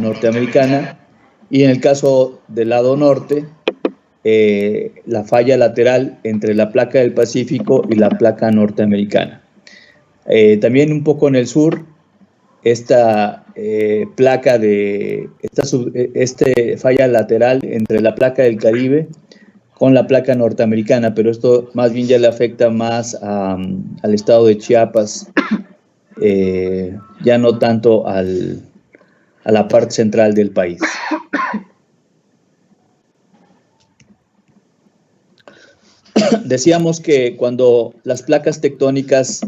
norteamericana, y en el caso del lado norte, la falla lateral entre la placa del Pacífico y la placa norteamericana. También un poco en el sur, esta placa falla lateral entre la placa del Caribe con la placa norteamericana, pero esto más bien ya le afecta más al estado de Chiapas, ya no tanto a la parte central del país. Decíamos que cuando las placas tectónicas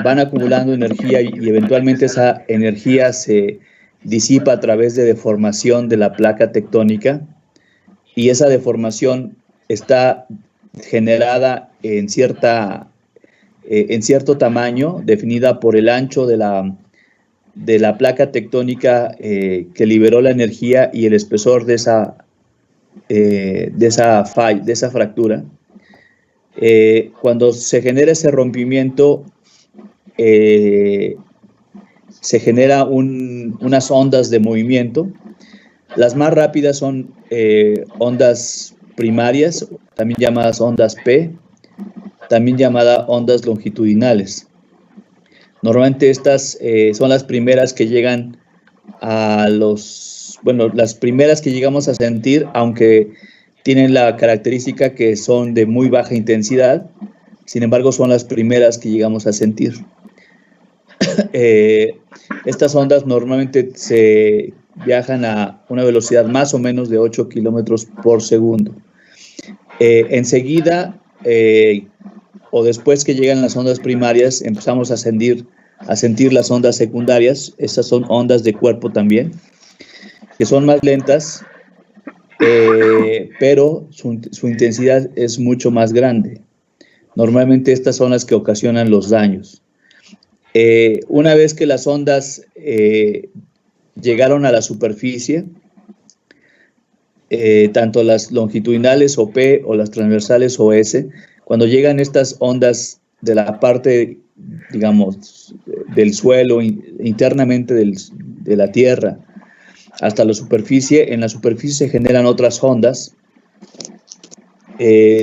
van acumulando energía y eventualmente esa energía se disipa a través de deformación de la placa tectónica, y esa deformación está generada en cierto tamaño, definida por el ancho de la placa tectónica que liberó la energía y el espesor de esa fractura. Cuando se genera ese rompimiento, se genera unas ondas de movimiento. Las más rápidas son ondas primarias, también llamadas ondas P, también llamadas ondas longitudinales. Normalmente estas son las primeras que llegan las primeras que llegamos a sentir, aunque tienen la característica que son de muy baja intensidad, sin embargo son las primeras que llegamos a sentir. Estas ondas normalmente se viajan a una velocidad más o menos de 8 kilómetros por segundo. Enseguida, o después que llegan las ondas primarias, empezamos a sentir las ondas secundarias. Estas son ondas de cuerpo también, que son más lentas, pero su intensidad es mucho más grande. Normalmente estas son las que ocasionan los daños. Una vez que las ondas llegaron a la superficie, tanto las longitudinales o P o las transversales o S, cuando llegan estas ondas de la parte, digamos, del suelo, internamente de la Tierra, hasta la superficie, en la superficie se generan otras ondas,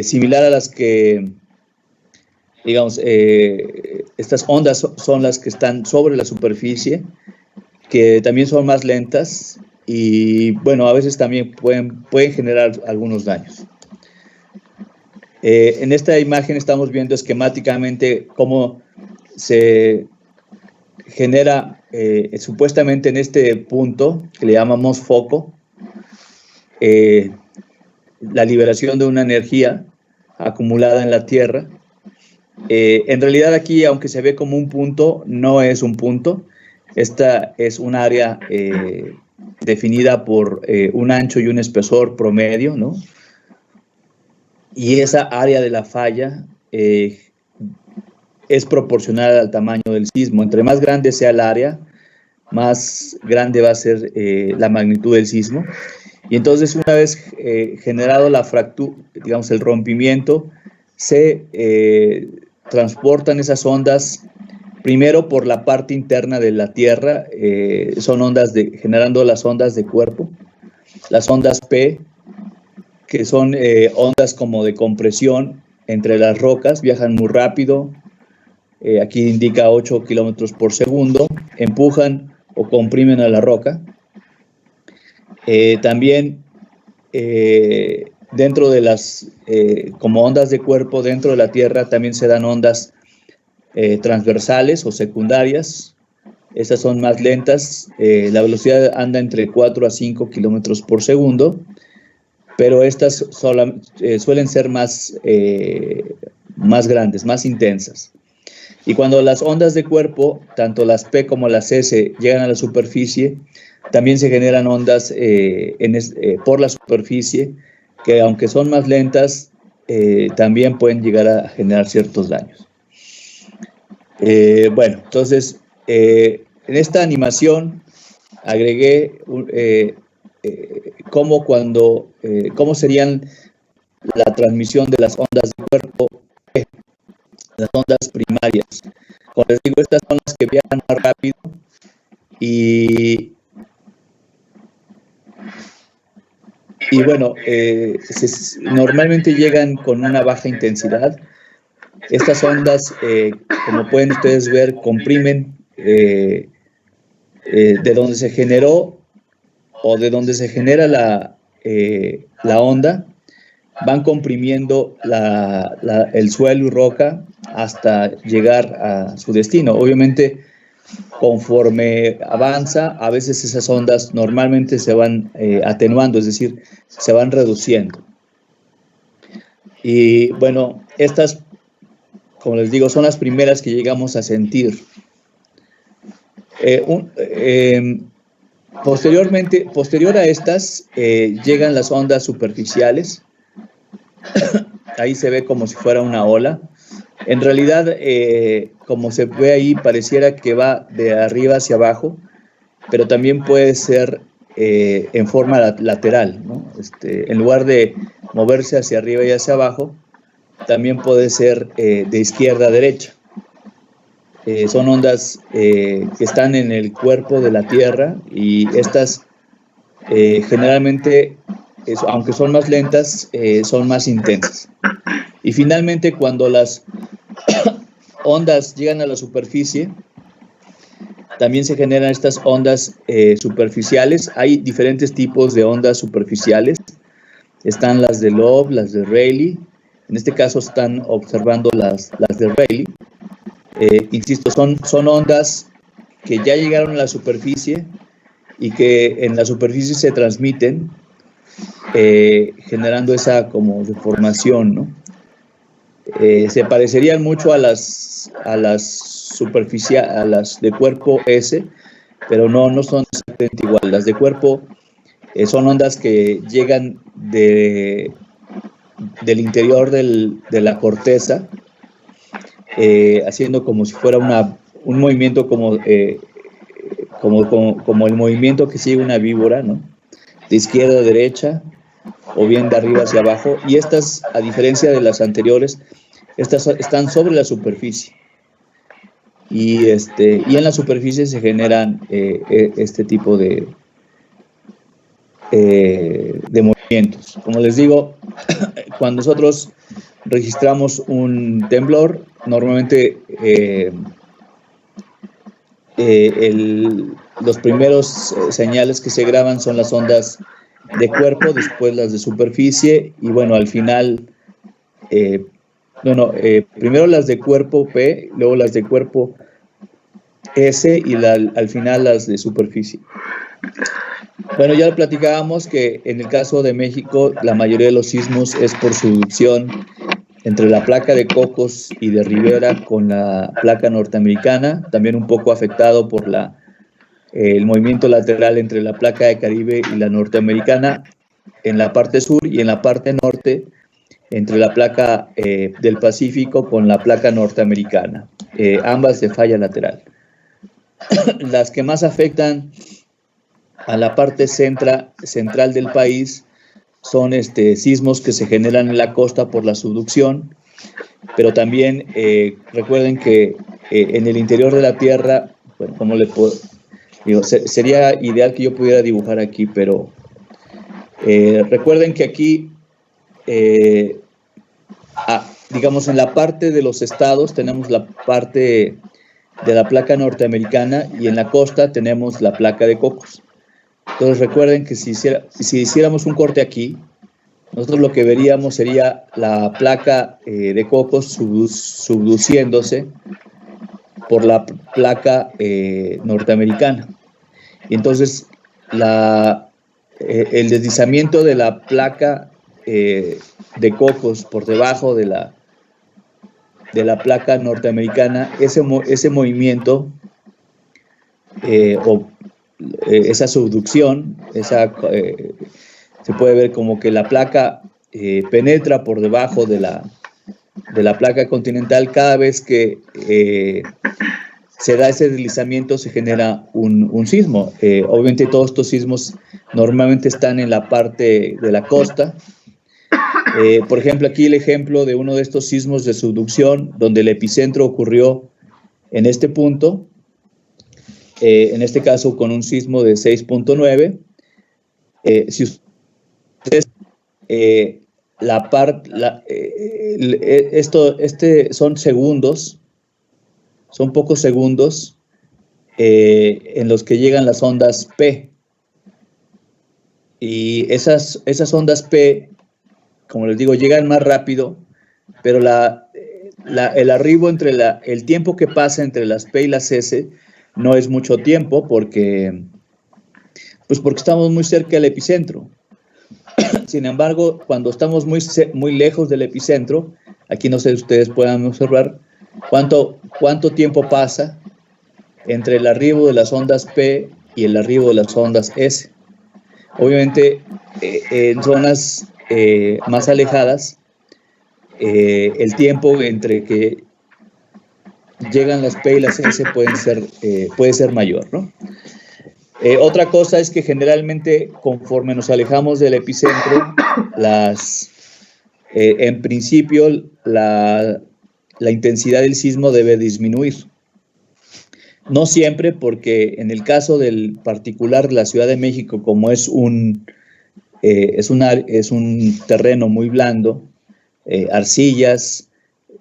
similar a las que, digamos, estas ondas son las que están sobre la superficie, que también son más lentas y, bueno, a veces también pueden generar algunos daños. En esta imagen estamos viendo esquemáticamente cómo se genera, supuestamente en este punto, que le llamamos foco, la liberación de una energía acumulada en la Tierra. En realidad aquí, aunque se ve como un punto, no es un punto. Esta es un área definida por un ancho y un espesor promedio, ¿no? Y esa área de la falla es proporcional al tamaño del sismo. Entre más grande sea el área, más grande va a ser la magnitud del sismo. Y entonces, una vez generado la fractura, digamos, el rompimiento, se transportan esas ondas primero por la parte interna de la Tierra, son ondas generando las ondas de cuerpo, las ondas P, que son ondas como de compresión entre las rocas, viajan muy rápido, aquí indica 8 kilómetros por segundo, empujan o comprimen a la roca. También dentro de las, como ondas de cuerpo dentro de la Tierra, también se dan ondas transversales o secundarias. Estas son más lentas, la velocidad anda entre 4 a 5 kilómetros por segundo, pero estas suelen ser más grandes, más intensas. Y cuando las ondas de cuerpo, tanto las P como las S, llegan a la superficie, también se generan ondas por la superficie, que aunque son más lentas, también pueden llegar a generar ciertos daños. Bueno, entonces, en esta animación agregué cómo serían la transmisión de las ondas de cuerpo, las ondas primarias. Como les digo, estas son las que viajan más rápido y Y bueno, normalmente llegan con una baja intensidad. Estas ondas, como pueden ustedes ver, comprimen de donde se generó o de donde se genera la onda, van comprimiendo el suelo y roca hasta llegar a su destino. Obviamente, conforme avanza, a veces esas ondas normalmente se van atenuando, es decir, se van reduciendo. Y bueno, estas, como les digo, son las primeras que llegamos a sentir. Posterior a estas, llegan las ondas superficiales. Ahí se ve como si fuera una ola. En realidad, como se ve ahí, pareciera que va de arriba hacia abajo, pero también puede ser en forma lateral, ¿no? En lugar de moverse hacia arriba y hacia abajo, también puede ser de izquierda a derecha. Son ondas que están en el cuerpo de la Tierra y estas generalmente, aunque son más lentas, son más intensas. Y finalmente, cuando las ondas llegan a la superficie, también se generan estas ondas superficiales. Hay diferentes tipos de ondas superficiales. Están las de Love, las de Rayleigh. En este caso están observando las de Rayleigh. Insisto, son ondas que ya llegaron a la superficie y que en la superficie se transmiten, generando esa como deformación, ¿no? Se parecerían mucho a las de cuerpo S, pero no son exactamente igual. Las de cuerpo son ondas que llegan del interior de la corteza, haciendo como si fuera un movimiento como el movimiento que sigue una víbora, ¿no? De izquierda a derecha o bien de arriba hacia abajo. Y estas, a diferencia de las anteriores, estas están sobre la superficie. Y en la superficie se generan este tipo de movimientos. Como les digo, cuando nosotros registramos un temblor, normalmente los primeros señales que se graban son las ondas de cuerpo, después las de superficie y bueno, al final, primero las de cuerpo P, luego las de cuerpo S y al final las de superficie. Bueno, ya platicábamos que en el caso de México la mayoría de los sismos es por subducción entre la placa de Cocos y de Rivera con la placa norteamericana, también un poco afectado por el movimiento lateral entre la placa de Caribe y la norteamericana en la parte sur y en la parte norte entre la placa del Pacífico con la placa norteamericana, ambas de falla lateral. Las que más afectan a la parte central del país son sismos que se generan en la costa por la subducción, pero también recuerden que en el interior de la Tierra, bueno, ¿cómo le puedo? Digo, sería ideal que yo pudiera dibujar aquí, pero recuerden que aquí, digamos, en la parte de los estados tenemos la parte de la placa norteamericana y en la costa tenemos la placa de Cocos. Entonces recuerden que si hiciéramos un corte aquí, nosotros lo que veríamos sería la placa de Cocos subduciéndose por la placa norteamericana. Y entonces el deslizamiento de la placa de Cocos por debajo de la placa norteamericana, ese movimiento esa subducción, se puede ver como que la placa penetra por debajo de la placa continental. Cada vez que se da ese deslizamiento se genera un sismo. Obviamente todos estos sismos normalmente están en la parte de la costa. Por ejemplo, aquí el ejemplo de uno de estos sismos de subducción, donde el epicentro ocurrió en este punto, en este caso con un sismo de 6.9. Si ustedes son segundos, son pocos segundos en los que llegan las ondas P. Y esas ondas P, como les digo, llegan más rápido, pero el arribo el tiempo que pasa entre las P y las S no es mucho tiempo porque estamos muy cerca del epicentro. Sin embargo, cuando estamos muy lejos del epicentro, aquí no sé si ustedes puedan observar cuánto tiempo pasa entre el arribo de las ondas P y el arribo de las ondas S. Obviamente, en zonas más alejadas, el tiempo entre que llegan las P y las S puede ser mayor, ¿no? Otra cosa es que generalmente, conforme nos alejamos del epicentro, en principio la intensidad del sismo debe disminuir. No siempre, porque en el caso del particular de la Ciudad de México, como es un terreno muy blando, arcillas,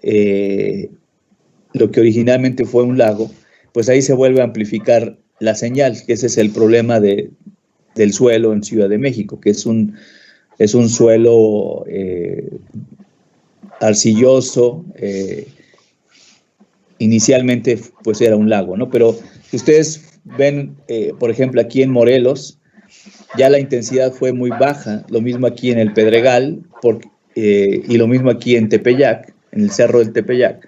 lo que originalmente fue un lago, pues ahí se vuelve a amplificar la señal, que ese es el problema del suelo en Ciudad de México, que es un suelo arcilloso. Inicialmente pues era un lago, ¿no? Pero si ustedes ven, por ejemplo, aquí en Morelos, ya la intensidad fue muy baja, lo mismo aquí en el Pedregal, y lo mismo aquí en Tepeyac, en el Cerro del Tepeyac,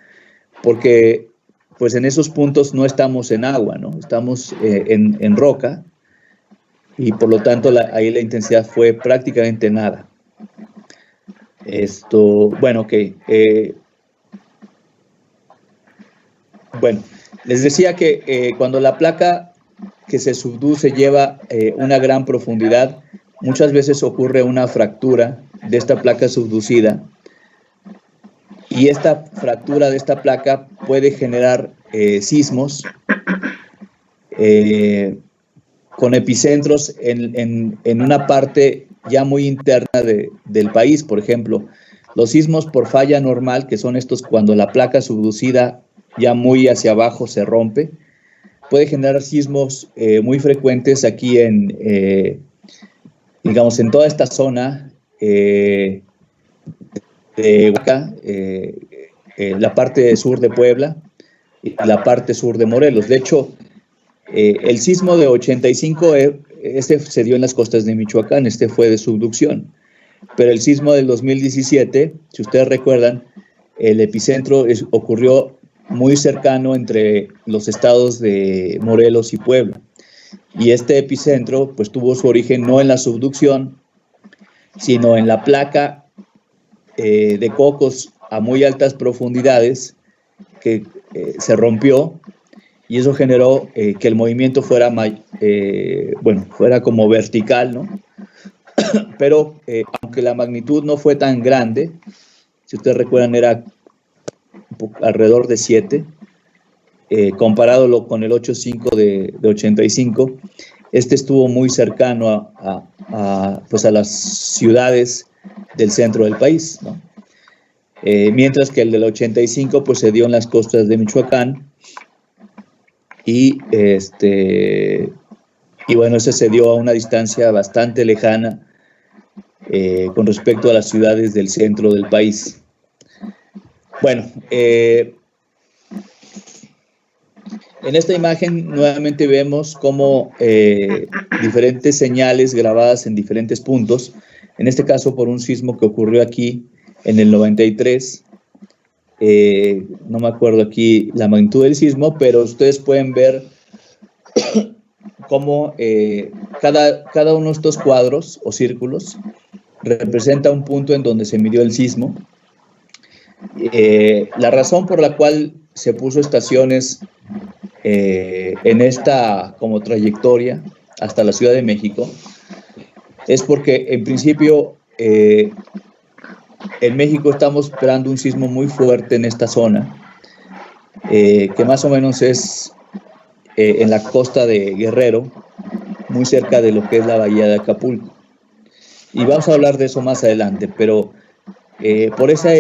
porque pues en esos puntos no estamos en agua, ¿no? Estamos en roca, y por lo tanto ahí la intensidad fue prácticamente nada. Bueno, ok. Bueno, les decía que cuando la placa que se subduce lleva una gran profundidad, muchas veces ocurre una fractura de esta placa subducida, y esta fractura de esta placa puede generar sismos con epicentros en una parte ya muy interna del país. Por ejemplo, los sismos por falla normal, que son estos cuando la placa subducida ya muy hacia abajo se rompe, puede generar sismos muy frecuentes aquí digamos, en toda esta zona de Oaxaca, la parte sur de Puebla y la parte sur de Morelos. De hecho, el sismo de 85, se dio en las costas de Michoacán, fue de subducción. Pero el sismo del 2017, si ustedes recuerdan, el epicentro ocurrió muy cercano entre los estados de Morelos y Puebla. Y este epicentro pues tuvo su origen no en la subducción, sino en la placa de Cocos a muy altas profundidades que se rompió, y eso generó que el movimiento fuera como vertical, ¿no? Pero aunque la magnitud no fue tan grande, si ustedes recuerdan era alrededor de 7, comparándolo con el 8.5 de 85, estuvo muy cercano a las ciudades del centro del país, ¿no? Mientras que el del 85 pues se dio en las costas de Michoacán, y bueno, ese se dio a una distancia bastante lejana con respecto a las ciudades del centro del país. Bueno, en esta imagen nuevamente vemos cómo diferentes señales grabadas en diferentes puntos, en este caso por un sismo que ocurrió aquí en el 93, no me acuerdo aquí la magnitud del sismo, pero ustedes pueden ver cómo cada uno de estos cuadros o círculos representa un punto en donde se midió el sismo. La razón por la cual se puso estaciones en esta como trayectoria hasta la Ciudad de México es porque en principio en México estamos esperando un sismo muy fuerte en esta zona, que más o menos es en la costa de Guerrero, muy cerca de lo que es la bahía de Acapulco. y vamos a hablar de eso más adelante, pero por esa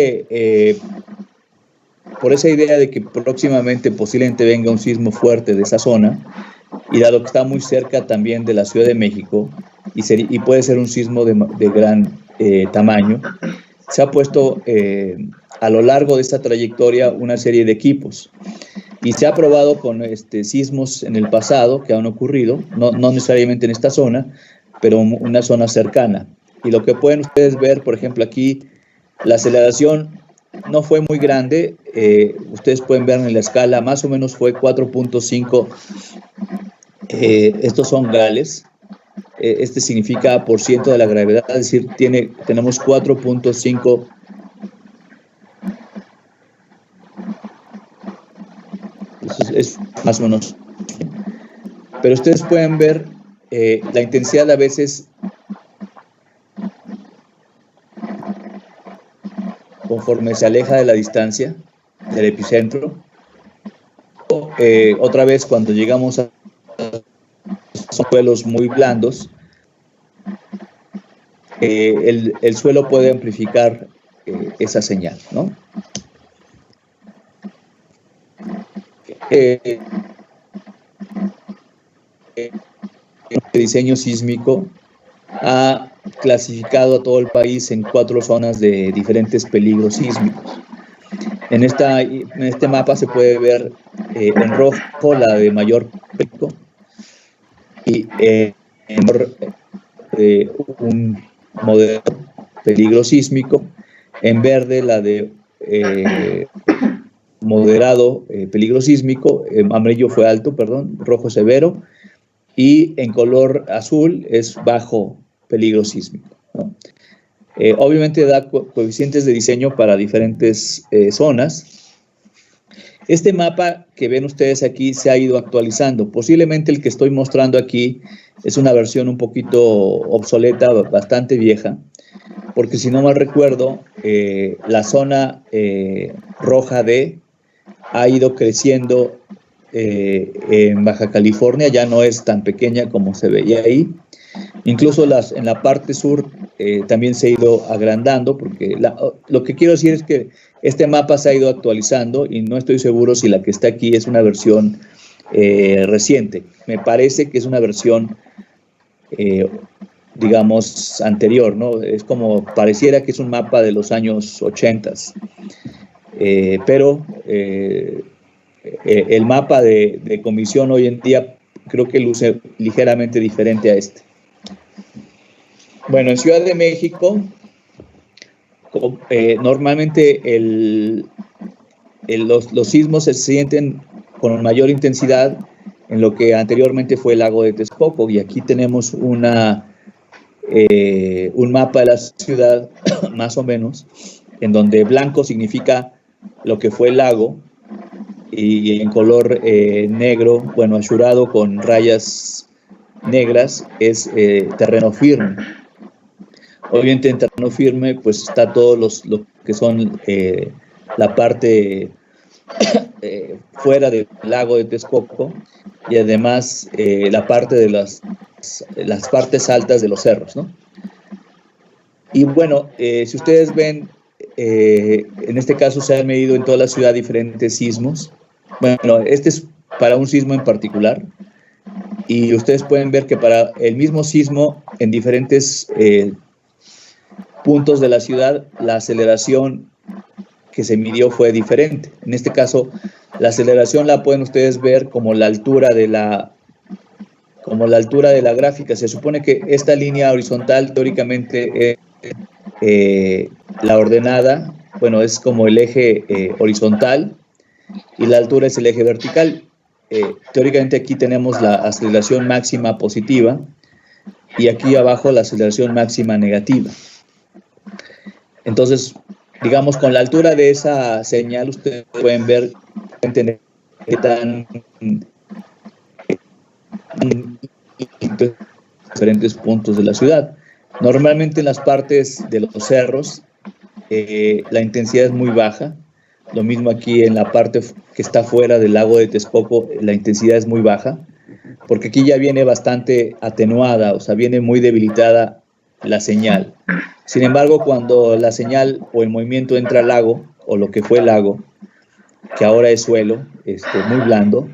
idea de que próximamente posiblemente venga un sismo fuerte de esa zona, y dado que está muy cerca también de la Ciudad de México, y puede ser un sismo de gran tamaño, se ha puesto a lo largo de esta trayectoria una serie de equipos, y se ha probado con sismos en el pasado que han ocurrido, no necesariamente en esta zona, pero en una zona cercana. Y lo que pueden ustedes ver, por ejemplo, aquí, la aceleración no fue muy grande, ustedes pueden ver en la escala, más o menos fue 4.5, estos son Gales, este significa por ciento de la gravedad, es decir, tenemos 4.5, es más o menos, pero ustedes pueden ver la intensidad a veces, conforme se aleja de la distancia del epicentro. Otra vez, cuando llegamos a suelos muy blandos, el suelo puede amplificar esa señal, ¿no? El diseño sísmico ha clasificado a todo el país en 4 zonas de diferentes peligros sísmicos. En este mapa se puede ver en rojo la de mayor peligro, y un moderado peligro sísmico, en verde la de moderado peligro sísmico, amarillo fue alto, perdón, rojo severo, y en color azul es bajo peligro sísmico, ¿no? Obviamente da coeficientes de diseño para diferentes zonas. Este mapa que ven ustedes aquí se ha ido actualizando. Posiblemente el que estoy mostrando aquí es una versión un poquito obsoleta, bastante vieja, porque si no mal recuerdo, la zona roja D ha ido creciendo en Baja California, ya no es tan pequeña como se veía ahí. Incluso en la parte sur también se ha ido agrandando, porque lo que quiero decir es que este mapa se ha ido actualizando y no estoy seguro si la que está aquí es una versión reciente. Me parece que es una versión, digamos, anterior, ¿no? Es como, pareciera que es un mapa de los años 80, pero el mapa de comisión hoy en día creo que luce ligeramente diferente a este. Bueno, en Ciudad de México, normalmente los sismos se sienten con mayor intensidad en lo que anteriormente fue el lago de Texcoco, y aquí tenemos un mapa de la ciudad, más o menos, en donde blanco significa lo que fue el lago, y en color negro, bueno, azurado con rayas negras, es terreno firme. Obviamente en terreno firme pues está todo lo que son la parte fuera del lago de Texcoco, y además la parte de las partes altas de los cerros, ¿no? Y bueno, si ustedes ven, en este caso se han medido en toda la ciudad diferentes sismos. Bueno, este es para un sismo en particular, y ustedes pueden ver que para el mismo sismo en diferentes puntos de la ciudad, la aceleración que se midió fue diferente. En este caso, la aceleración la pueden ustedes ver como la altura de la gráfica. Se supone que esta línea horizontal teóricamente es la ordenada, bueno, es como el eje horizontal, y la altura es el eje vertical. Teóricamente aquí tenemos la aceleración máxima positiva, y aquí abajo la aceleración máxima negativa. Entonces, digamos, con la altura de esa señal, ustedes pueden ver qué tan diferentes puntos de la ciudad. Normalmente en las partes de los cerros la intensidad es muy baja. Lo mismo aquí en la parte que está fuera del lago de Texcoco, la intensidad es muy baja, porque aquí ya viene bastante atenuada, o sea, viene muy debilitada la señal. Sin embargo, cuando la señal o el movimiento entra al lago, o lo que fue el lago, que ahora es suelo, muy blando,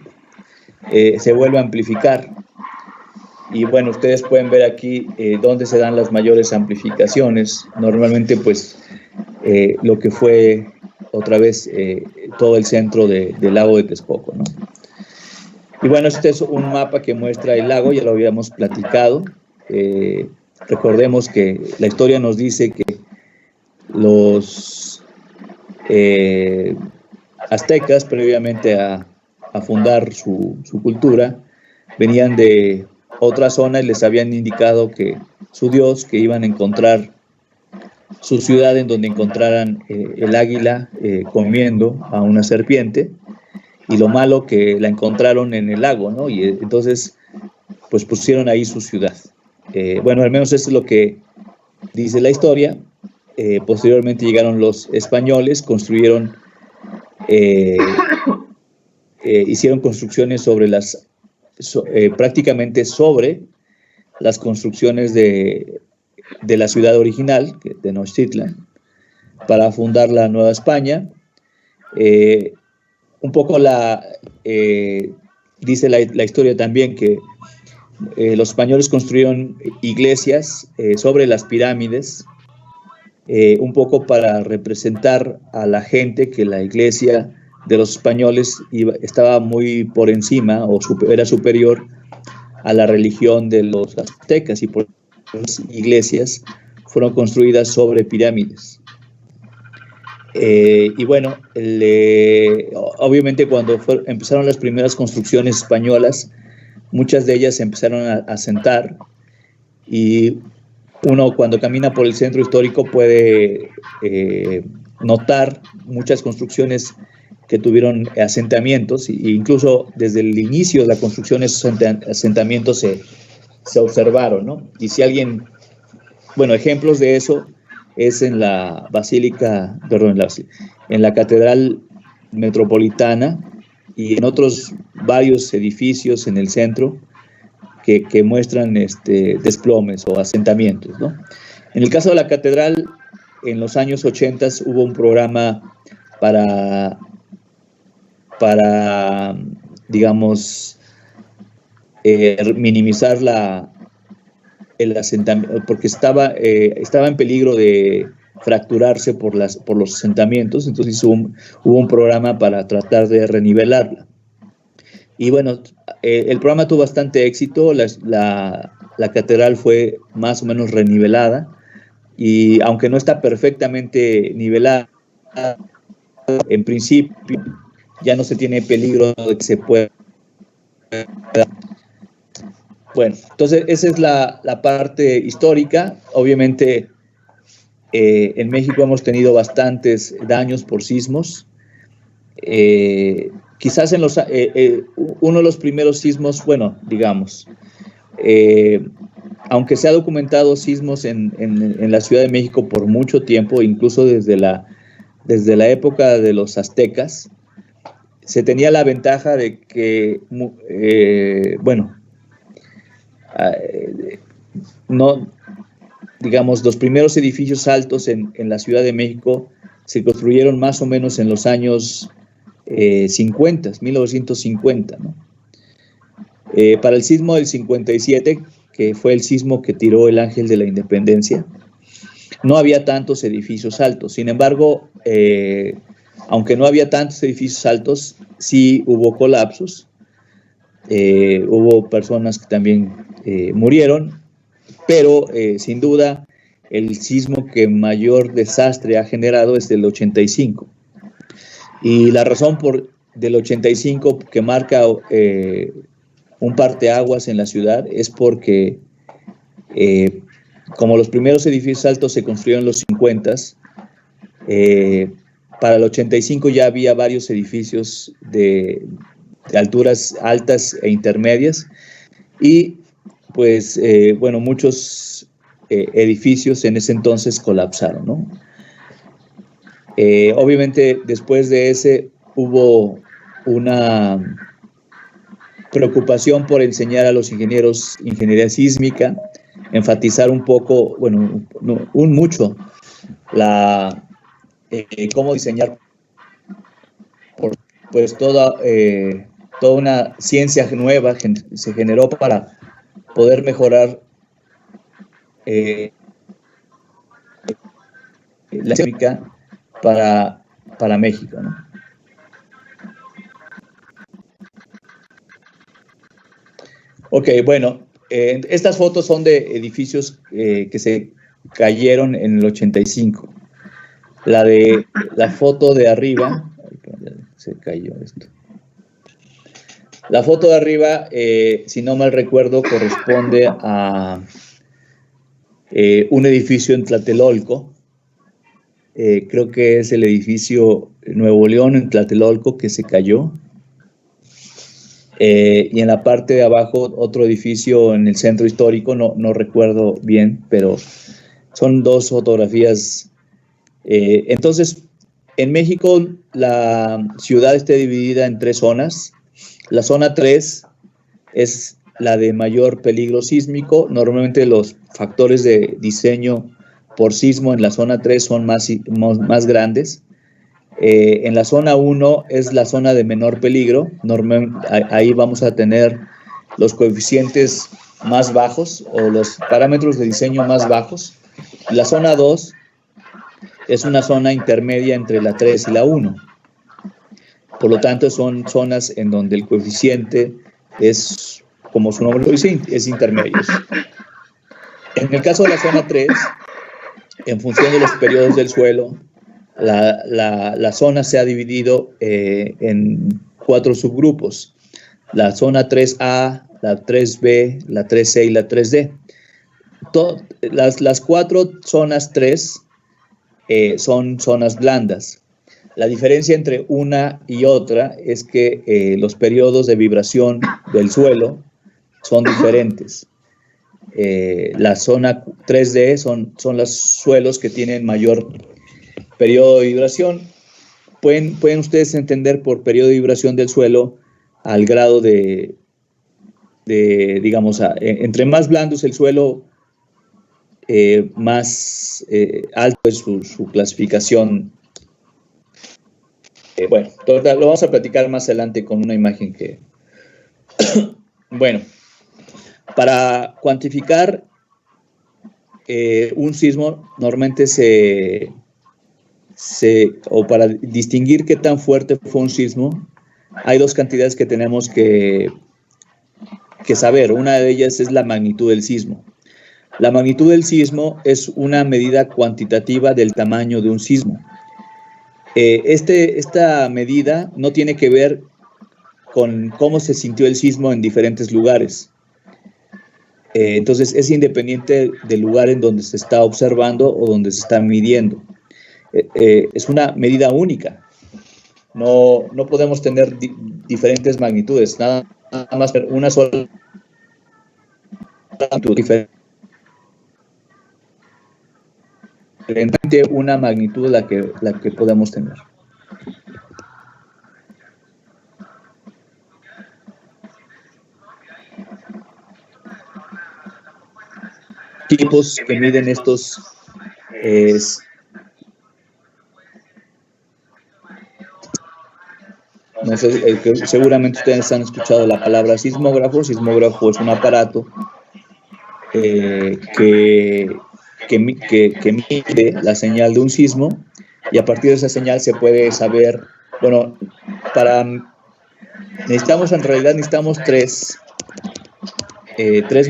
se vuelve a amplificar. Y bueno, ustedes pueden ver aquí dónde se dan las mayores amplificaciones. Normalmente, pues, lo que fue otra vez todo el centro del lago de Texcoco, ¿no? Y bueno, este es un mapa que muestra el lago, ya lo habíamos platicado. Recordemos que la historia nos dice que los aztecas, previamente a fundar su cultura, venían de otra zona y les habían indicado que su dios, que iban a encontrar su ciudad en donde encontraran el águila comiendo a una serpiente, y lo malo que la encontraron en el lago, ¿no? Y entonces, pues pusieron ahí su ciudad. Bueno, al menos eso es lo que dice la historia. Posteriormente llegaron los españoles, construyeron, hicieron construcciones sobre prácticamente sobre las construcciones de la ciudad original, de Tenochtitlan, para fundar la Nueva España. Un poco dice la historia también que los españoles construyeron iglesias sobre las pirámides, un poco para representar a la gente que la iglesia de los españoles estaba muy por encima o era superior a la religión de los aztecas, y por las iglesias fueron construidas sobre pirámides. Y bueno, obviamente cuando empezaron las primeras construcciones españolas, muchas de ellas se empezaron a asentar, y uno cuando camina por el centro histórico puede notar muchas construcciones que tuvieron asentamientos, e incluso desde el inicio de la construcción esos asentamientos se observaron, ¿no? Y si alguien, bueno, ejemplos de eso es en la basílica, perdón, en la catedral metropolitana y en otros varios edificios en el centro que muestran desplomes o asentamientos, ¿no? En el caso de la catedral, en los años 80 hubo un programa para digamos, minimizar el asentamiento, porque estaba en peligro de fracturarse por los asentamientos. Entonces hubo un programa para tratar de renivelarla. Y bueno, el programa tuvo bastante éxito. La catedral fue más o menos renivelada, y aunque no está perfectamente nivelada, en principio ya no se tiene peligro de que se pueda. Bueno, entonces esa es la parte histórica. Obviamente en México hemos tenido bastantes daños por sismos. Quizás uno de los primeros sismos, bueno, digamos, aunque se ha documentado sismos en la Ciudad de México por mucho tiempo, incluso desde la época de los aztecas, se tenía la ventaja de que, no, digamos, los primeros edificios altos en la Ciudad de México se construyeron más o menos en los años 1950, ¿no? Para el sismo del 57, que fue el sismo que tiró el Ángel de la Independencia, no había tantos edificios altos. Sin embargo, aunque no había tantos edificios altos, sí hubo colapsos, hubo personas que también murieron, pero sin duda el sismo que mayor desastre ha generado es del 85. Y la razón del 85 que marca un parteaguas en la ciudad es porque como los primeros edificios altos se construyeron en los 50s, para el 85 ya había varios edificios de alturas altas e intermedias, y pues bueno, muchos edificios en ese entonces colapsaron, ¿no? Obviamente después de ese hubo una preocupación por enseñar a los ingenieros ingeniería sísmica, enfatizar un poco, bueno, mucho, cómo diseñar pues toda una ciencia nueva se generó para poder mejorar la económica para México, ¿no? Ok, bueno, estas fotos son de edificios que se cayeron en el 85. La foto de arriba, se cayó esto. La foto de arriba, si no mal recuerdo, corresponde a un edificio en Tlatelolco. Creo que es el edificio Nuevo León en Tlatelolco que se cayó. Y en la parte de abajo otro edificio en el centro histórico, no recuerdo bien, pero son dos fotografías. Entonces, en México la ciudad está dividida en 3 zonas. La zona 3 es la de mayor peligro sísmico. Normalmente los factores de diseño por sismo en la zona 3 son más grandes. En la zona 1 es la zona de menor peligro. Ahí vamos a tener los coeficientes más bajos o los parámetros de diseño más bajos. La zona 2 es una zona intermedia entre la 3 y la 1. Por lo tanto, son zonas en donde el coeficiente es, como su nombre lo dice, es intermedio. En el caso de la zona 3, en función de los periodos del suelo, la zona se ha dividido en 4 subgrupos. La zona 3A, la 3B, la 3C y la 3D. Las 4 zonas 3 son zonas blandas. La diferencia entre una y otra es que los periodos de vibración del suelo son diferentes. La zona 3D son los suelos que tienen mayor periodo de vibración. Pueden ustedes entender por periodo de vibración del suelo al grado digamos, entre más blando es el suelo, más alto es su clasificación. Bueno, lo vamos a platicar más adelante con una imagen que... Bueno, para cuantificar un sismo, normalmente o para distinguir qué tan fuerte fue un sismo, hay 2 cantidades que tenemos que saber. Una de ellas es la magnitud del sismo. La magnitud del sismo es una medida cuantitativa del tamaño de un sismo. Esta medida no tiene que ver con cómo se sintió el sismo en diferentes lugares. Entonces, es independiente del lugar en donde se está observando o donde se está midiendo. Es una medida única. No podemos tener diferentes magnitudes, nada más una sola magnitud diferente. Una magnitud la que podemos tener. Tipos que miden estos no sé, seguramente ustedes han escuchado la palabra sismógrafo. Sismógrafo es un aparato que mide la señal de un sismo, y a partir de esa señal se puede saber, bueno, en realidad necesitamos tres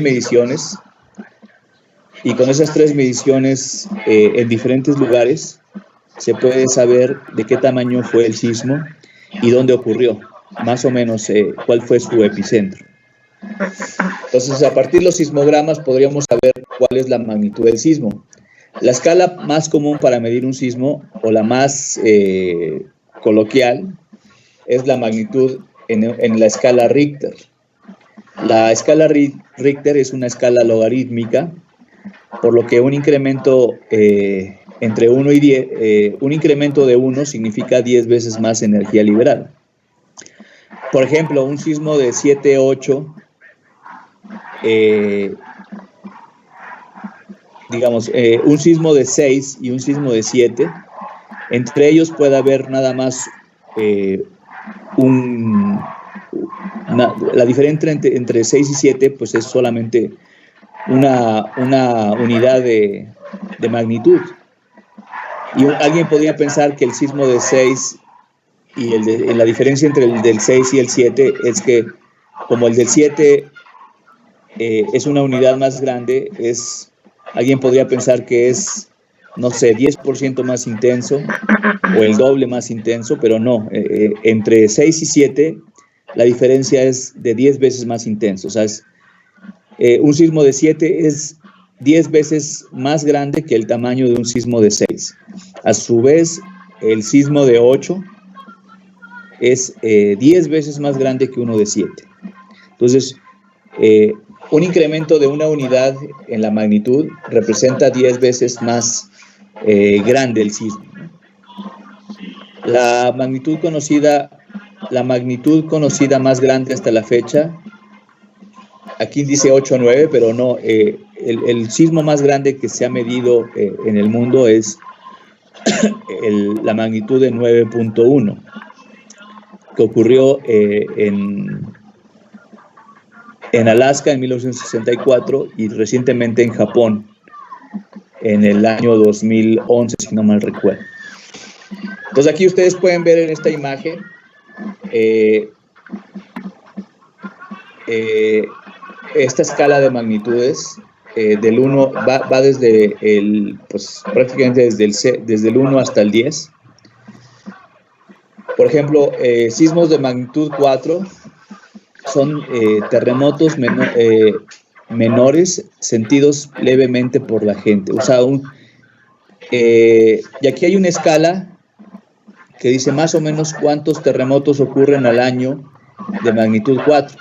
mediciones, y con esas 3 mediciones en diferentes lugares se puede saber de qué tamaño fue el sismo y dónde ocurrió, más o menos cuál fue su epicentro. Entonces, a partir de los sismogramas podríamos saber cuál es la magnitud del sismo. La escala más común para medir un sismo, o la más coloquial, es la magnitud en la escala Richter. La escala Richter es una escala logarítmica, por lo que un incremento entre 1 y 10, un incremento de 1 significa 10 veces más energía liberada. Por ejemplo, un sismo de 7.8 digamos, un sismo de 6 y un sismo de 7, entre ellos puede haber nada más la diferencia entre 6 y 7, pues es solamente una unidad de magnitud. Y alguien podría pensar que el sismo de 6 y la diferencia entre el del 6 y el 7 es que como el del 7 es una unidad más grande, alguien podría pensar que es, no sé, 10% más intenso o el doble más intenso, pero no. Entre 6 y 7 la diferencia es de 10 veces más intenso. O sea, un sismo de 7 es 10 veces más grande que el tamaño de un sismo de 6. A su vez, el sismo de 8 es 10 veces más grande que uno de 7. Entonces, un incremento de una unidad en la magnitud representa 10 veces más grande el sismo. La magnitud conocida más grande hasta la fecha, aquí dice 8 o 9, pero no, el sismo más grande que se ha medido en el mundo es la magnitud de 9.1, que ocurrió en Alaska en 1964 y recientemente en Japón en el año 2011, si no mal recuerdo. Entonces aquí ustedes pueden ver en esta imagen esta escala de magnitudes del 1 va desde pues prácticamente desde el 1 hasta el 10. Por ejemplo, sismos de magnitud 4 son terremotos menores sentidos levemente por la gente. O sea, y aquí hay una escala que dice más o menos cuántos terremotos ocurren al año de magnitud 4.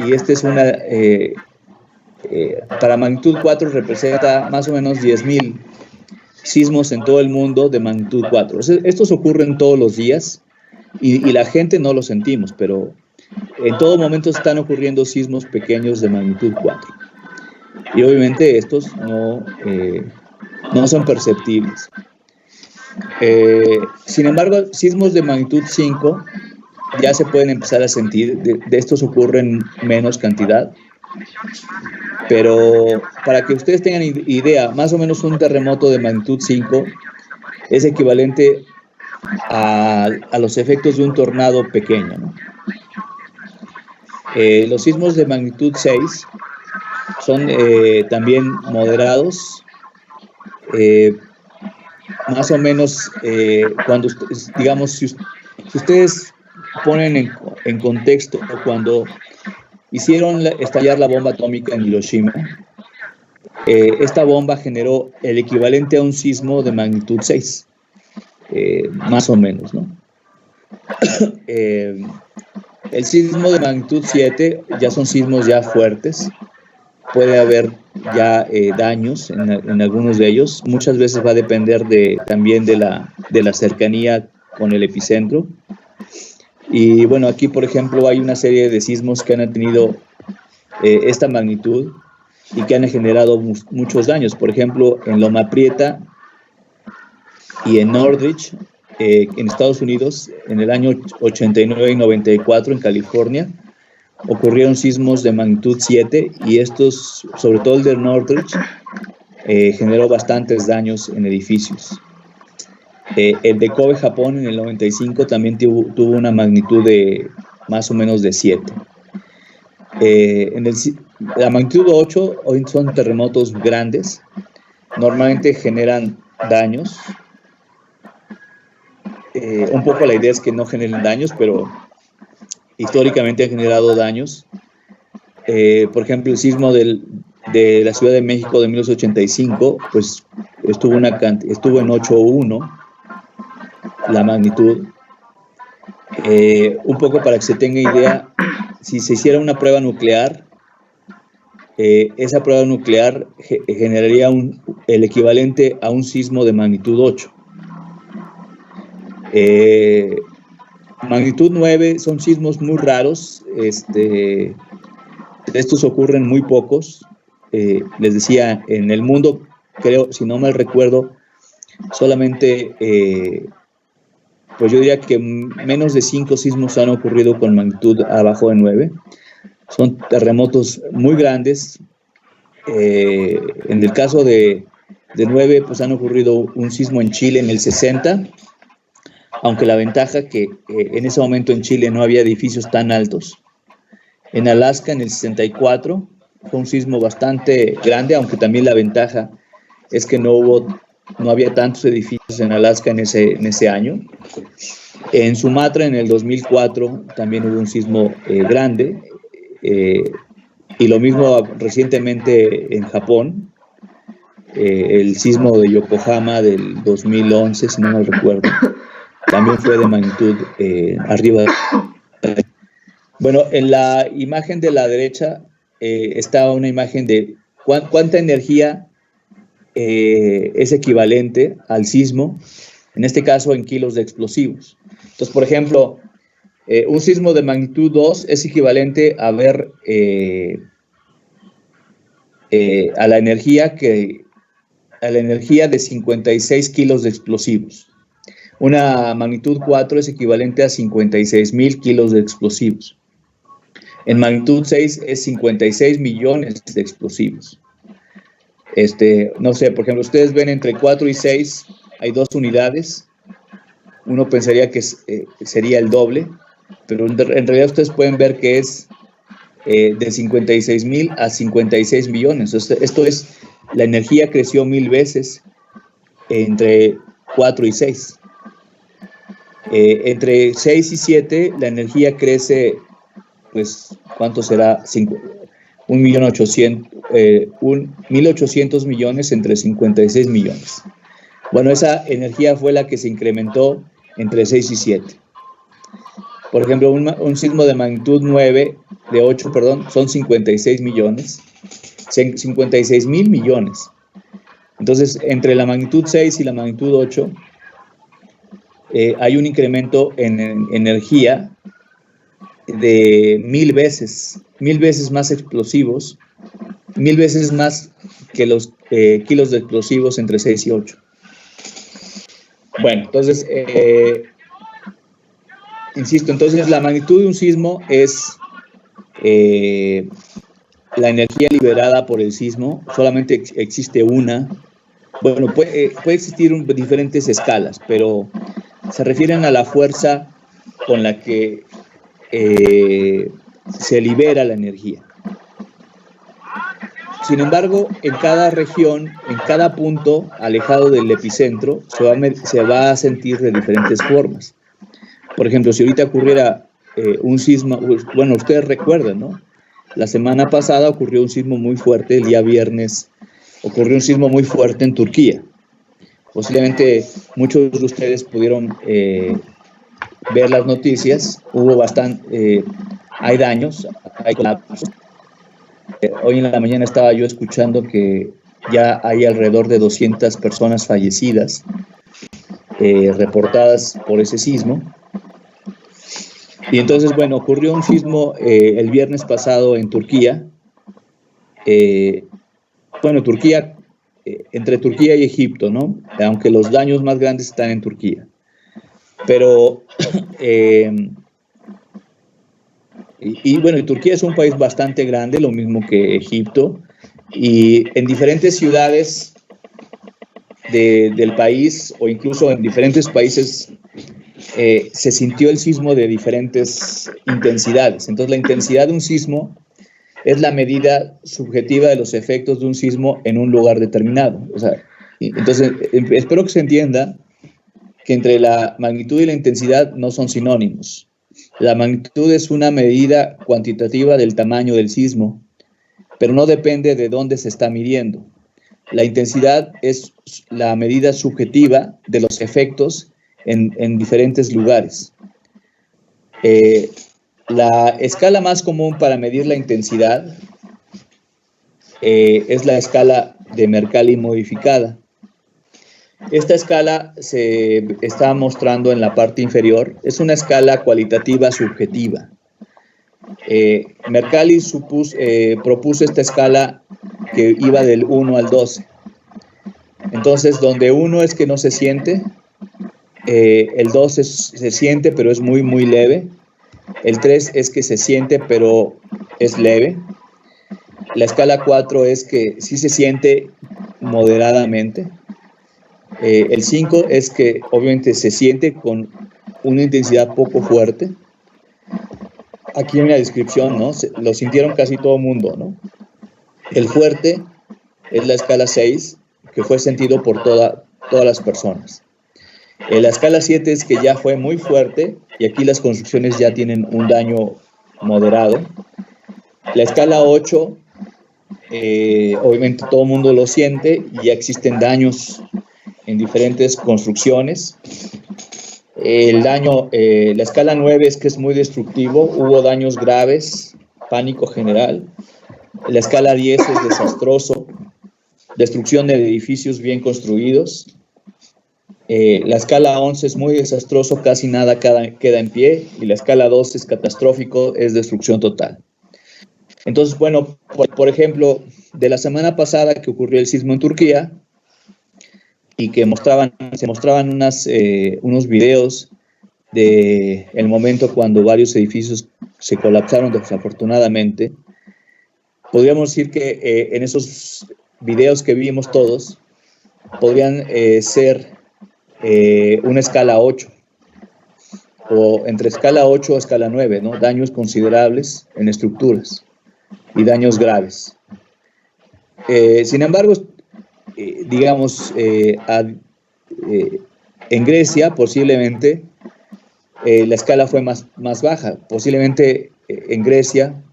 Y esta es para magnitud 4 representa más o menos 10,000 sismos en todo el mundo de magnitud 4. Estos ocurren todos los días y la gente no lo sentimos, pero en todo momento están ocurriendo sismos pequeños de magnitud 4. Y obviamente estos no son perceptibles. Sin embargo, sismos de magnitud 5 ya se pueden empezar a sentir. De estos ocurren menos cantidad. Pero para que ustedes tengan idea, más o menos un terremoto de magnitud 5 es equivalente a los efectos de un tornado pequeño, ¿no? Los sismos de magnitud 6 son también moderados, más o menos cuando, digamos, si ustedes ponen en contexto cuando hicieron estallar la bomba atómica en Hiroshima, esta bomba generó el equivalente a un sismo de magnitud 6, más o menos, ¿no? El sismo de magnitud 7 ya son sismos ya fuertes, puede haber ya daños en algunos de ellos. Muchas veces va a depender también de la cercanía con el epicentro. Y bueno, aquí por ejemplo hay una serie de sismos que han tenido esta magnitud y que han generado muchos daños. Por ejemplo, en Loma Prieta y en Northridge, en Estados Unidos, en el año 89 y 94 en California, ocurrieron sismos de magnitud 7 y estos, sobre todo el de Northridge, generó bastantes daños en edificios. El de Kobe, Japón, en el 95 también tuvo una magnitud de más o menos de 7. La magnitud 8 hoy son terremotos grandes, normalmente generan daños. Un poco la idea es que no generen daños, pero históricamente han generado daños. Por ejemplo, el sismo de la Ciudad de México de 1985, pues estuvo en 8.1 la magnitud. Un poco para que se tenga idea, si se hiciera una prueba nuclear, esa prueba nuclear generaría el equivalente a un sismo de magnitud 8. Magnitud 9 son sismos muy raros. Estos ocurren muy pocos. Les decía, en el mundo creo, si no mal recuerdo, solamente, pues yo diría que menos de 5 sismos han ocurrido con magnitud abajo de 9. Son terremotos muy grandes. En el caso de 9, pues han ocurrido un sismo en Chile en el 60, aunque la ventaja que en ese momento en Chile no había edificios tan altos. En Alaska en el 64 fue un sismo bastante grande, aunque también la ventaja es que no había tantos edificios en Alaska en ese año. En Sumatra en el 2004 también hubo un sismo grande, y lo mismo recientemente en Japón, el sismo de Yokohama del 2011, si no mal recuerdo, también fue de magnitud arriba. Bueno, en la imagen de la derecha está una imagen de cuánta energía es equivalente al sismo, en este caso en kilos de explosivos. Entonces, por ejemplo, un sismo de magnitud 2 es equivalente a ver a la energía de 56 kilos de explosivos. Una magnitud 4 es equivalente a 56,000 kilos de explosivos. En magnitud 6 es 56 millones de explosivos. No sé, por ejemplo, ustedes ven entre 4 y 6 hay 2 unidades. Uno pensaría que sería el doble, pero en realidad ustedes pueden ver que es de 56,000 a 56 millones. Esto es, la energía creció 1000 veces entre 4 y 6. Entre 6 y 7 la energía crece, pues, ¿cuánto será? 1.800.000 millones entre 56 millones. Bueno, esa energía fue la que se incrementó entre 6 y 7. Por ejemplo, un sismo de magnitud 8, son 56 millones, 56,000 millones. Entonces, entre la magnitud 6 y la magnitud 8, hay un incremento en energía de 1000 veces más explosivos, 1000 veces más que los kilos de explosivos entre 6 y 8. Bueno, entonces, insisto, entonces la magnitud de un sismo es la energía liberada por el sismo. Solamente existe una. Bueno, puede existir diferentes escalas, pero se refieren a la fuerza con la que se libera la energía. Sin embargo, en cada región, en cada punto alejado del epicentro, se va a sentir de diferentes formas. Por ejemplo, si ahorita ocurriera un sismo, bueno, ustedes recuerdan, ¿no? La semana pasada ocurrió un sismo muy fuerte, el día viernes ocurrió un sismo muy fuerte en Turquía. Posiblemente muchos de ustedes pudieron ver las noticias, hubo hay daños, hay colapsos. Hoy en la mañana estaba yo escuchando que ya hay alrededor de 200 personas fallecidas reportadas por ese sismo. Y entonces, bueno, ocurrió un sismo el viernes pasado en Turquía. Turquía, entre Turquía y Egipto, ¿no? Aunque los daños más grandes están en Turquía. Pero, Turquía es un país bastante grande, lo mismo que Egipto, y en diferentes ciudades del país, o incluso en diferentes países, se sintió el sismo de diferentes intensidades. Entonces, la intensidad de un sismo es la medida subjetiva de los efectos de un sismo en un lugar determinado. O sea, entonces, espero que se entienda que entre la magnitud y la intensidad no son sinónimos. La magnitud es una medida cuantitativa del tamaño del sismo, pero no depende de dónde se está midiendo. La intensidad es la medida subjetiva de los efectos en diferentes lugares. La escala más común para medir la intensidad es la escala de Mercalli modificada. Esta escala se está mostrando en la parte inferior. Es una escala cualitativa subjetiva. Mercalli propuso esta escala que iba del 1 al 12. Entonces, donde 1 es que no se siente, el 2 se siente, pero es muy, muy leve. El 3 es que se siente, pero es leve. La escala 4 es que sí se siente moderadamente. El 5 es que obviamente se siente con una intensidad poco fuerte. Aquí en la descripción, ¿no? Lo sintieron casi todo el mundo, ¿no? El fuerte es la escala 6, que fue sentido por todas las personas. La escala 7 es que ya fue muy fuerte y aquí las construcciones ya tienen un daño moderado. La escala 8, obviamente todo el mundo lo siente y ya existen daños en diferentes construcciones. La escala 9 es que es muy destructivo, hubo daños graves, pánico general. La escala 10 es desastroso, destrucción de edificios bien construidos. La escala 11 es muy desastroso, casi nada queda en pie, y la escala 12 es catastrófico, es destrucción total. Entonces, bueno, por ejemplo, de la semana pasada que ocurrió el sismo en Turquía, y que se mostraban unos videos del momento cuando varios edificios se colapsaron desafortunadamente, podríamos decir que en esos videos que vimos todos, podrían ser una escala 8, o entre escala 8 o escala 9, ¿no? Daños considerables en estructuras y daños graves. Sin embargo, digamos, en Grecia posiblemente la escala fue más baja. Posiblemente en Grecia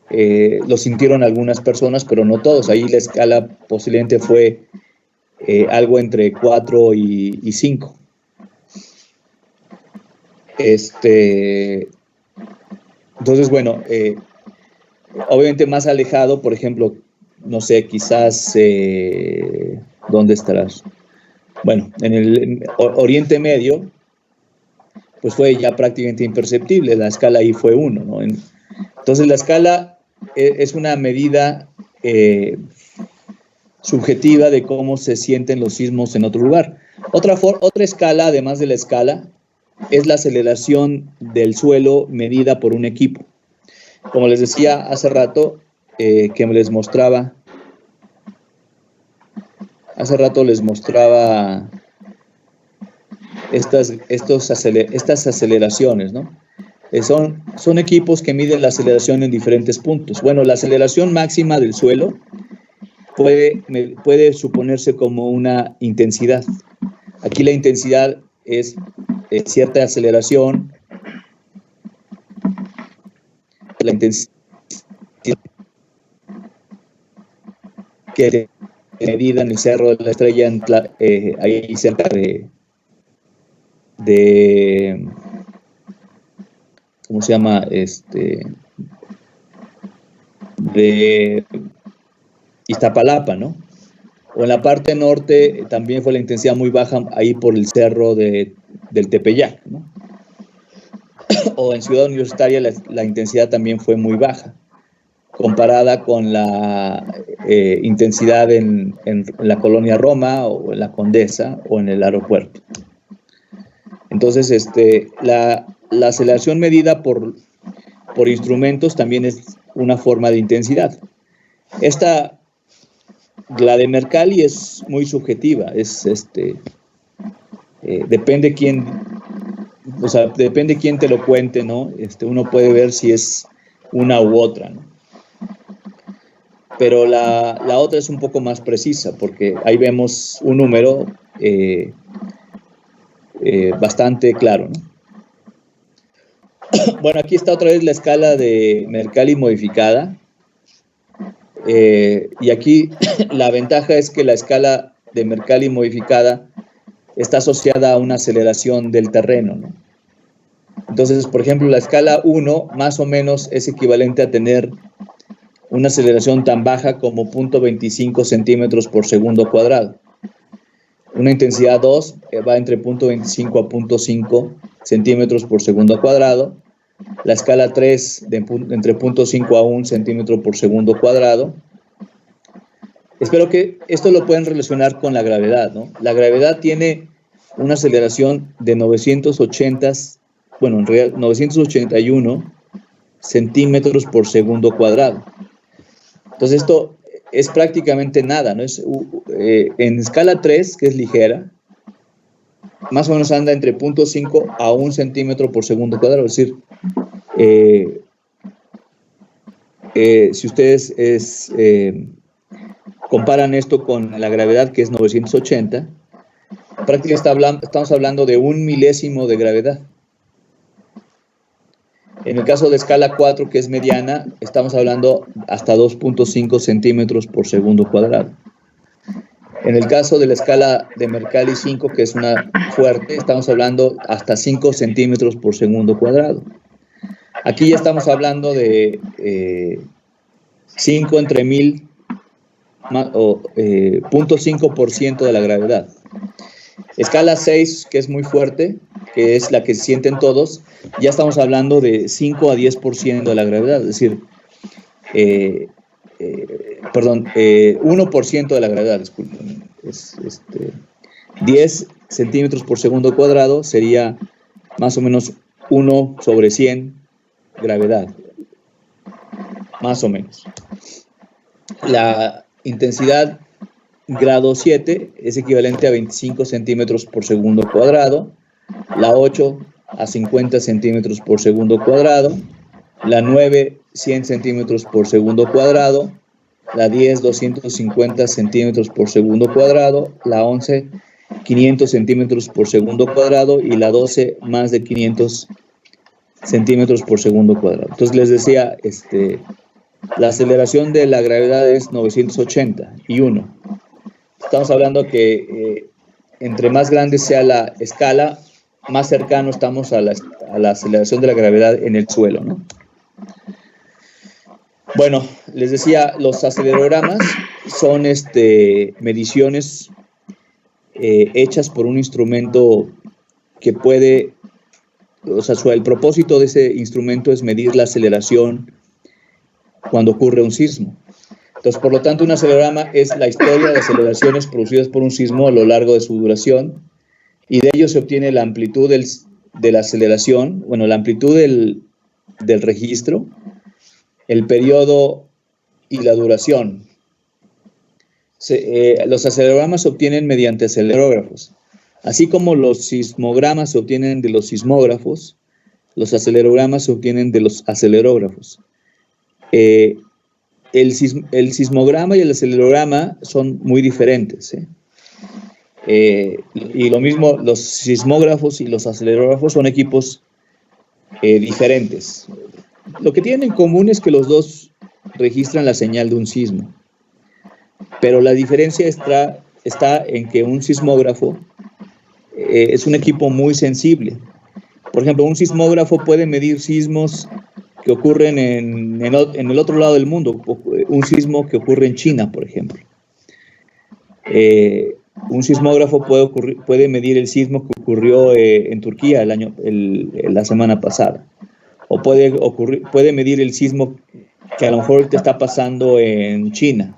lo sintieron algunas personas, pero no todos. Ahí la escala posiblemente fue algo entre 4 y 5. Entonces, bueno, obviamente más alejado, por ejemplo, no sé, quizás, ¿dónde estarás? Bueno, en el Oriente Medio, pues fue ya prácticamente imperceptible, la escala ahí fue 1, ¿no? Entonces la escala es una medida subjetiva de cómo se sienten los sismos en otro lugar. Otra escala, además de la escala, es la aceleración del suelo medida por un equipo. Como les decía hace rato, que les mostraba, estas aceleraciones, ¿no? Son equipos que miden la aceleración en diferentes puntos. Bueno, la aceleración máxima del suelo puede suponerse como una intensidad. Aquí la intensidad es cierta aceleración, la intensidad que medida en el Cerro de la Estrella, ahí cerca de ¿cómo se llama? De Iztapalapa, ¿no? O en la parte norte también fue la intensidad muy baja ahí por el cerro del Tepeyac, ¿no? O en Ciudad Universitaria la intensidad también fue muy baja, comparada con la intensidad en la colonia Roma, o en la Condesa, o en el aeropuerto. Entonces, la aceleración medida por instrumentos también es una forma de intensidad. La de Mercalli es muy subjetiva, depende quién te lo cuente, ¿no? Uno puede ver si es una u otra, ¿no? Pero la otra es un poco más precisa, porque ahí vemos un número bastante claro, ¿no? Bueno, aquí está otra vez la escala de Mercalli modificada. Y aquí la ventaja es que la escala de Mercalli modificada está asociada a una aceleración del terreno, ¿no? Entonces, por ejemplo, la escala 1 más o menos es equivalente a tener una aceleración tan baja como 0.25 centímetros por segundo cuadrado. Una intensidad 2 va entre 0.25 a 0.5 centímetros por segundo cuadrado. La escala 3 entre 0.5 a 1 centímetro por segundo cuadrado. Espero que esto lo pueden relacionar con la gravedad, ¿no? La gravedad tiene una aceleración de 980, bueno, en realidad 981 centímetros por segundo cuadrado. Entonces esto es prácticamente nada, ¿no? En escala 3, que es ligera, más o menos anda entre 0.5 a 1 centímetro por segundo cuadrado. Es decir, si ustedes comparan esto con la gravedad, que es 980, prácticamente estamos hablando de 1 milésimo de gravedad. En el caso de escala 4, que es mediana, estamos hablando hasta 2.5 centímetros por segundo cuadrado. En el caso de la escala de Mercalli 5, que es una fuerte, estamos hablando hasta 5 centímetros por segundo cuadrado. Aquí ya estamos hablando de 5 entre 1000 o 0.5% de la gravedad. Escala 6, que es muy fuerte, que es la que sienten todos, ya estamos hablando de 5 a 10% de la gravedad, es decir, 1% de la gravedad, disculpen. 10 centímetros por segundo cuadrado sería más o menos 1 sobre 100 gravedad, más o menos. La intensidad grado 7 es equivalente a 25 centímetros por segundo cuadrado, la 8 a 50 centímetros por segundo cuadrado, la 9 100 centímetros por segundo cuadrado, la 10 250 centímetros por segundo cuadrado, la 11 500 centímetros por segundo cuadrado y la 12 más de 500 centímetros por segundo cuadrado. Entonces les decía, la aceleración de la gravedad es 981. Estamos hablando que entre más grande sea la escala, más cercano estamos a la aceleración de la gravedad en el suelo, ¿no? Bueno, les decía, los acelerogramas son mediciones hechas por un instrumento que puede, o sea, el propósito de ese instrumento es medir la aceleración cuando ocurre un sismo. Entonces, por lo tanto, un acelerograma es la historia de aceleraciones producidas por un sismo a lo largo de su duración, y de ello se obtiene la amplitud de la aceleración, bueno, la amplitud del registro, el periodo y la duración. Los acelerogramas se obtienen mediante acelerógrafos. Así como los sismogramas se obtienen de los sismógrafos, los acelerogramas se obtienen de los acelerógrafos. El sismograma y el acelerograma son muy diferentes, y lo mismo, los sismógrafos y los acelerógrafos son equipos diferentes. Lo que tienen en común es que los dos registran la señal de un sismo, pero la diferencia está en que un sismógrafo es un equipo muy sensible. Por ejemplo, un sismógrafo puede medir sismos que ocurren en el otro lado del mundo, un sismo que ocurre en China, por ejemplo. Un sismógrafo puede medir el sismo que ocurrió en Turquía la semana pasada, o puede medir el sismo que a lo mejor te está pasando en China.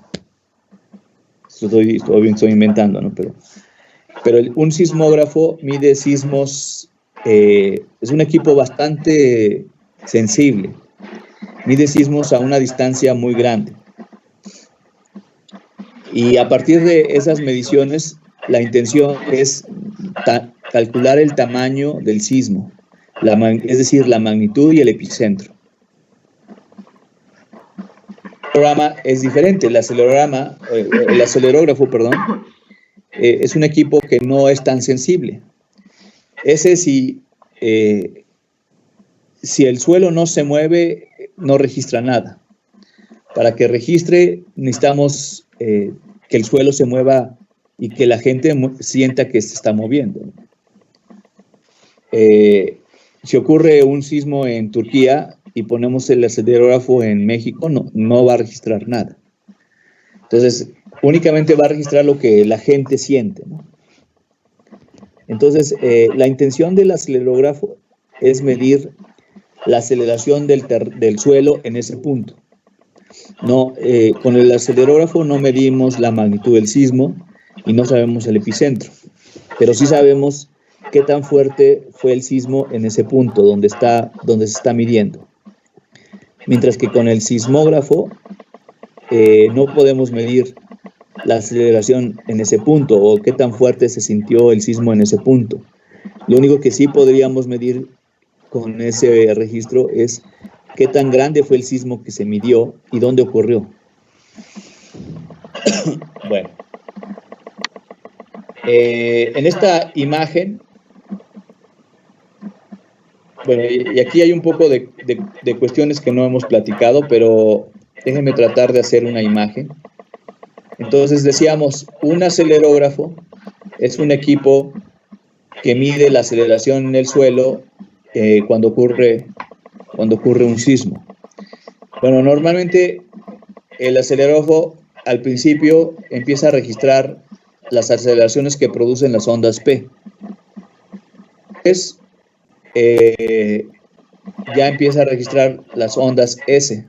Estoy inventando, ¿no? Pero un sismógrafo mide sismos, es un equipo bastante sensible, mide sismos a una distancia muy grande. Y a partir de esas mediciones, la intención es calcular el tamaño del sismo, es decir, la magnitud y el epicentro. El acelerograma es diferente. El acelerógrafo, es un equipo que no es tan sensible. Ese si el suelo no se mueve, no registra nada. Para que registre, necesitamos que el suelo se mueva y que la gente sienta que se está moviendo. Si ocurre un sismo en Turquía y ponemos el acelerógrafo en México, no va a registrar nada. Entonces, únicamente va a registrar lo que la gente siente, ¿no? Entonces, la intención del acelerógrafo es medir la aceleración del suelo en ese punto. No, con el acelerógrafo no medimos la magnitud del sismo y no sabemos el epicentro, pero sí sabemos qué tan fuerte fue el sismo en ese punto donde se está midiendo. Mientras que con el sismógrafo no podemos medir la aceleración en ese punto o qué tan fuerte se sintió el sismo en ese punto. Lo único que sí podríamos medir con ese registro es qué tan grande fue el sismo que se midió y dónde ocurrió. Bueno, en esta imagen, bueno, y aquí hay un poco de cuestiones que no hemos platicado, pero déjenme tratar de hacer una imagen. Entonces decíamos, un acelerógrafo es un equipo que mide la aceleración en el suelo cuando ocurre un sismo. Bueno, normalmente el acelerógrafo al principio empieza a registrar las aceleraciones que producen las ondas P. Ya empieza a registrar las ondas S.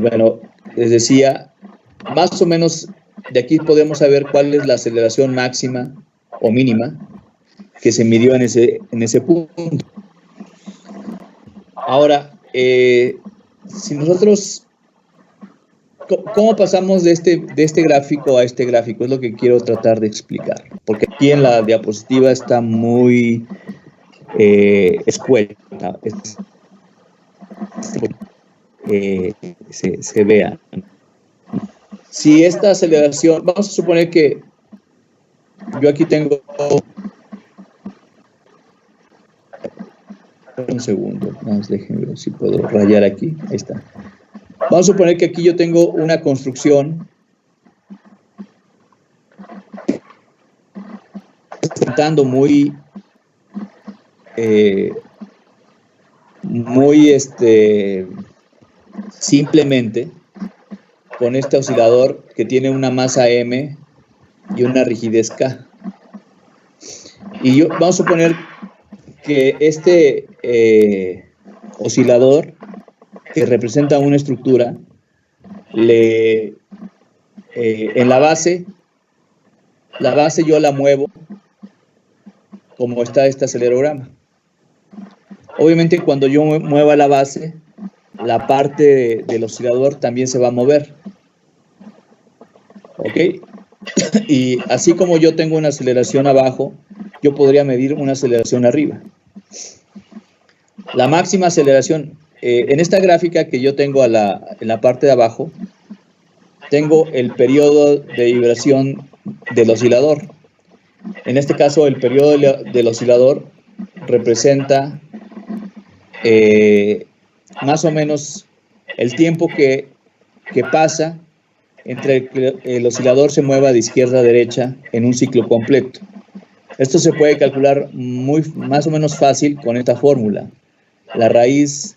Bueno, les decía, más o menos de aquí podemos saber cuál es la aceleración máxima o mínima que se midió en ese punto. Ahora, si nosotros, ¿cómo pasamos de este gráfico a este gráfico? Es lo que quiero tratar de explicar, porque aquí en la diapositiva está muy escueta, se vea. Si esta aceleración, vamos a suponer que yo aquí tengo un segundo, más déjenme ver si puedo rayar aquí, ahí está. Vamos a suponer que aquí yo tengo una construcción presentando muy simplemente con este oscilador que tiene una masa M y una rigidez K. Y vamos a suponer que este oscilador que representa una estructura en la base yo la muevo como está este acelerograma. Obviamente cuando yo mueva la base, la parte del oscilador también se va a mover. ¿Ok? Y así como yo tengo una aceleración abajo, yo podría medir una aceleración arriba. La máxima aceleración, en esta gráfica que yo tengo en la parte de abajo, tengo el periodo de vibración del oscilador. En este caso, el periodo del oscilador representa más o menos el tiempo que pasa entre que el oscilador se mueva de izquierda a derecha en un ciclo completo. Esto se puede calcular más o menos fácil con esta fórmula. La raíz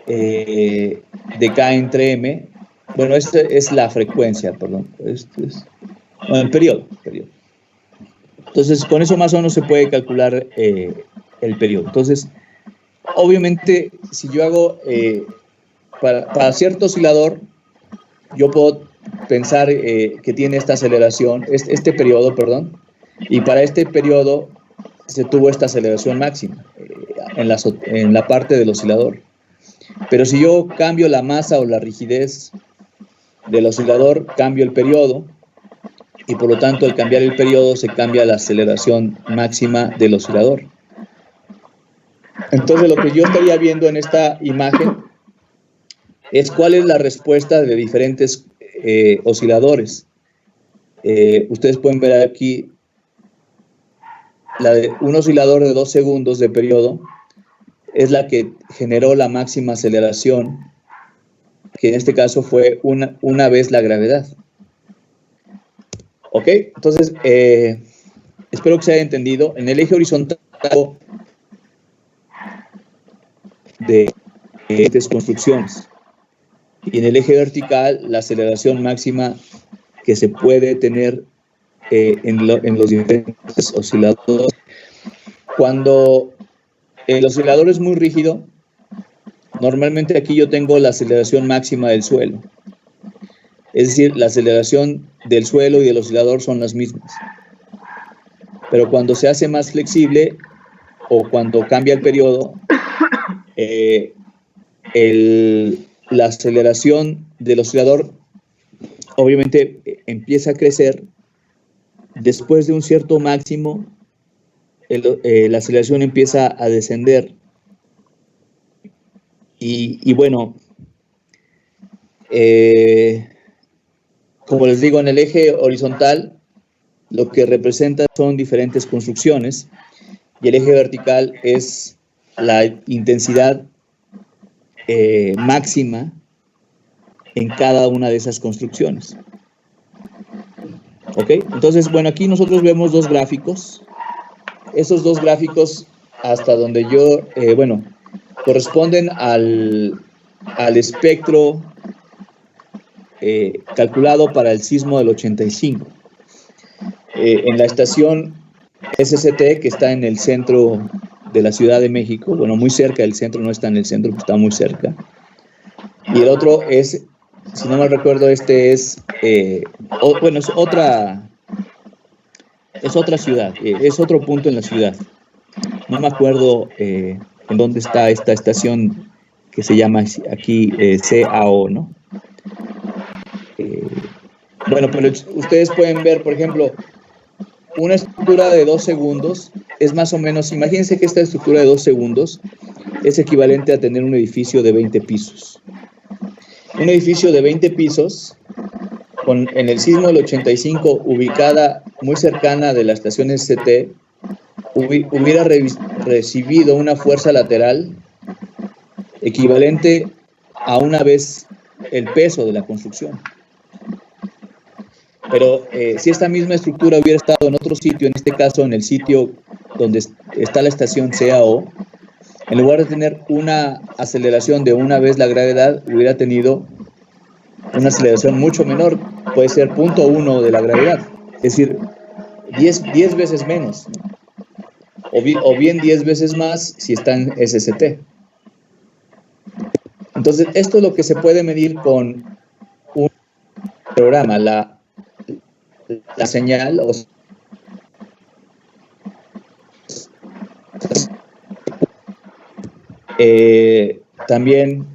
de K entre M, bueno, esta es la frecuencia, perdón. El periodo. Entonces, con eso más o menos se puede calcular el periodo. Entonces, obviamente, si yo hago, para cierto oscilador, yo puedo pensar que tiene esta aceleración, este periodo, perdón, y para este periodo se tuvo esta aceleración máxima en la parte del oscilador. Pero si yo cambio la masa o la rigidez del oscilador, cambio el periodo, y por lo tanto al cambiar el periodo se cambia la aceleración máxima del oscilador. Entonces lo que yo estaría viendo en esta imagen es cuál es la respuesta de diferentes osciladores. Ustedes pueden ver aquí un oscilador de 2 segundos de periodo es la que generó la máxima aceleración, que en este caso fue una vez la gravedad. ¿Ok? Entonces, espero que se haya entendido. En el eje horizontal de estas construcciones y en el eje vertical la aceleración máxima que se puede tener en los diferentes osciladores. Cuando el oscilador es muy rígido, normalmente aquí yo tengo la aceleración máxima del suelo. Es decir, la aceleración del suelo y del oscilador son las mismas. Pero cuando se hace más flexible o cuando cambia el periodo, la aceleración del oscilador obviamente empieza a crecer. Después de un cierto máximo, la aceleración empieza a descender. Y bueno, como les digo, en el eje horizontal lo que representa son diferentes construcciones y el eje vertical es la intensidad máxima en cada una de esas construcciones. ¿Ok? Entonces, bueno, aquí nosotros vemos dos gráficos. Esos dos gráficos, hasta donde yo, bueno, corresponden al espectro calculado para el sismo del 85. En la estación SCT, que está en el centro de la Ciudad de México, bueno, muy cerca del centro, no está en el centro, pero está muy cerca. Y el otro es, si no mal recuerdo, este es, bueno, es otra ciudad, es otro punto en la ciudad. No me acuerdo en dónde está esta estación que se llama aquí CAO, ¿no? Bueno, pero ustedes pueden ver, por ejemplo, una estructura de 2 segundos es más o menos, imagínense que esta estructura de 2 segundos es equivalente a tener un edificio de 20 pisos. Un edificio de 20 pisos, en el sismo del 85, ubicada muy cercana de la estación SCT, hubiera recibido una fuerza lateral equivalente a una vez el peso de la construcción. Pero si esta misma estructura hubiera estado en otro sitio, en este caso en el sitio donde está la estación CAO, en lugar de tener una aceleración de una vez la gravedad, hubiera tenido una aceleración mucho menor, puede ser 0.1 de la gravedad, es decir, 10 veces menos, ¿no? O bien 10 veces más si está en SCT. Entonces, esto es lo que se puede medir con un programa, la señal, también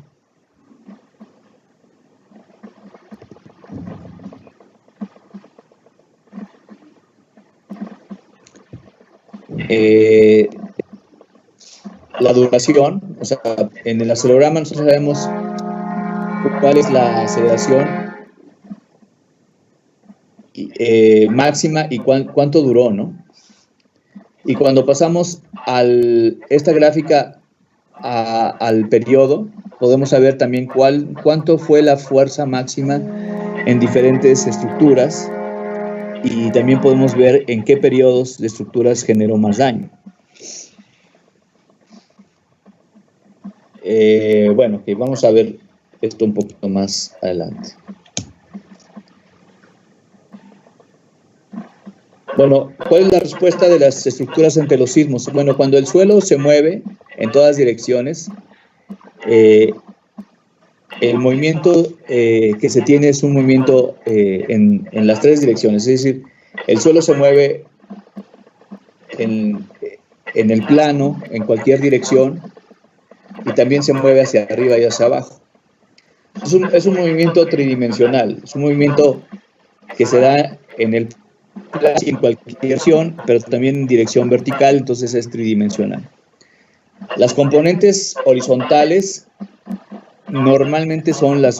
la duración, o sea, en el acelerograma nosotros sabemos cuál es la aceleración máxima y cuánto duró, ¿no? Y cuando pasamos esta gráfica al periodo, podemos saber también cuánto fue la fuerza máxima en diferentes estructuras y también podemos ver en qué periodos de estructuras generó más daño. Bueno, okay, vamos a ver esto un poquito más adelante. Bueno, ¿cuál es la respuesta de las estructuras ante los sismos? Bueno, cuando el suelo se mueve en todas direcciones, el movimiento que se tiene es un movimiento en las tres direcciones, es decir, el suelo se mueve en el plano, en cualquier dirección, y también se mueve hacia arriba y hacia abajo. Es un movimiento tridimensional, es un movimiento que se da en cualquier dirección, pero también en dirección vertical, entonces es tridimensional. Las componentes horizontales normalmente son las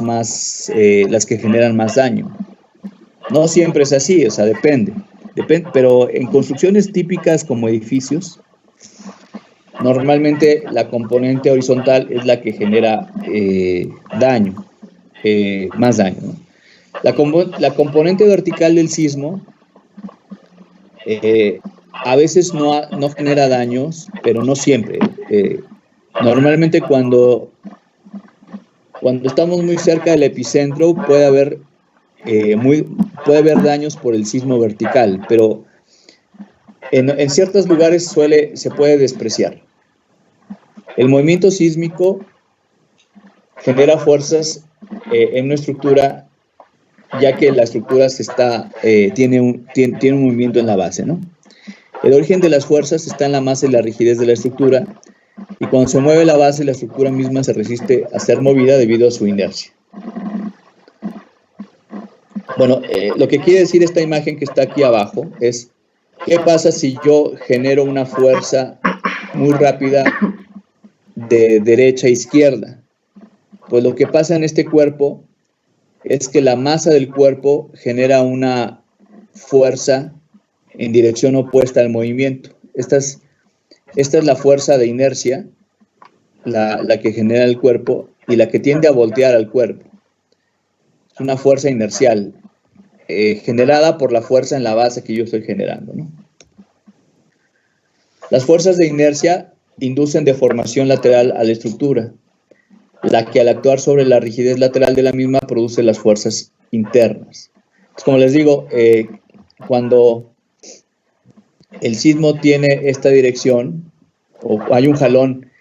que generan más daño. No siempre es así, o sea, depende, pero en construcciones típicas como edificios, normalmente la componente horizontal es la que genera daño, más daño, ¿no? La componente vertical del sismo a veces no genera daños, pero no siempre. Normalmente cuando estamos muy cerca del epicentro puede haber daños por el sismo vertical, pero en ciertos lugares se puede despreciar. El movimiento sísmico genera fuerzas en una estructura, ya que la estructura tiene un movimiento en la base, ¿no? El origen de las fuerzas está en la masa y la rigidez de la estructura, y cuando se mueve la base, la estructura misma se resiste a ser movida debido a su inercia. Bueno, lo que quiere decir esta imagen que está aquí abajo es, ¿qué pasa si yo genero una fuerza muy rápida de derecha a izquierda? Pues lo que pasa en este cuerpo es que la masa del cuerpo genera una fuerza en dirección opuesta al movimiento. Esta es la fuerza de inercia, la que genera el cuerpo y la que tiende a voltear al cuerpo. Es una fuerza inercial generada por la fuerza en la base que yo estoy generando, ¿no? Las fuerzas de inercia inducen deformación lateral a la estructura, la que al actuar sobre la rigidez lateral de la misma produce las fuerzas internas. Como les digo, cuando el sismo tiene esta dirección, o hay un jalón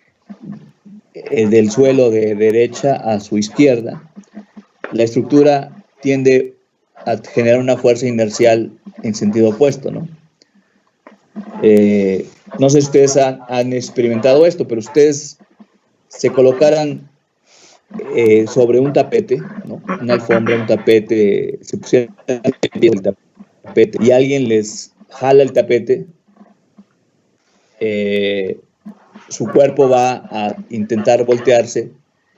del suelo de derecha a su izquierda, la estructura tiende a generar una fuerza inercial en sentido opuesto, ¿no? No sé si ustedes han experimentado esto, pero ustedes se colocaran sobre un tapete, ¿no? Una alfombra, un tapete, se pusieran el tapete y alguien les jala el tapete, su cuerpo va a intentar voltearse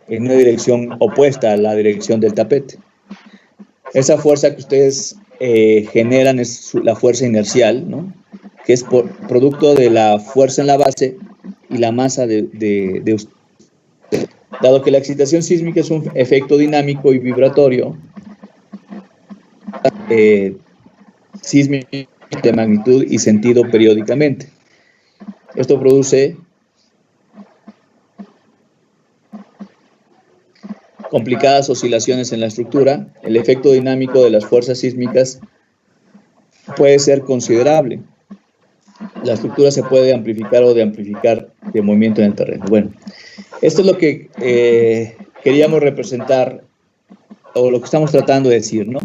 en una dirección opuesta a la dirección del tapete. Esa fuerza que ustedes generan es la fuerza inercial, ¿no? Que es producto de la fuerza en la base y la masa de usted. Dado que la excitación sísmica es un efecto dinámico y vibratorio, sísmico de magnitud y sentido periódicamente. Esto produce complicadas oscilaciones en la estructura. El efecto dinámico de las fuerzas sísmicas puede ser considerable. La estructura se puede amplificar o deamplificar de movimiento en el terreno. Bueno, esto es lo que queríamos representar, o lo que estamos tratando de decir, ¿no?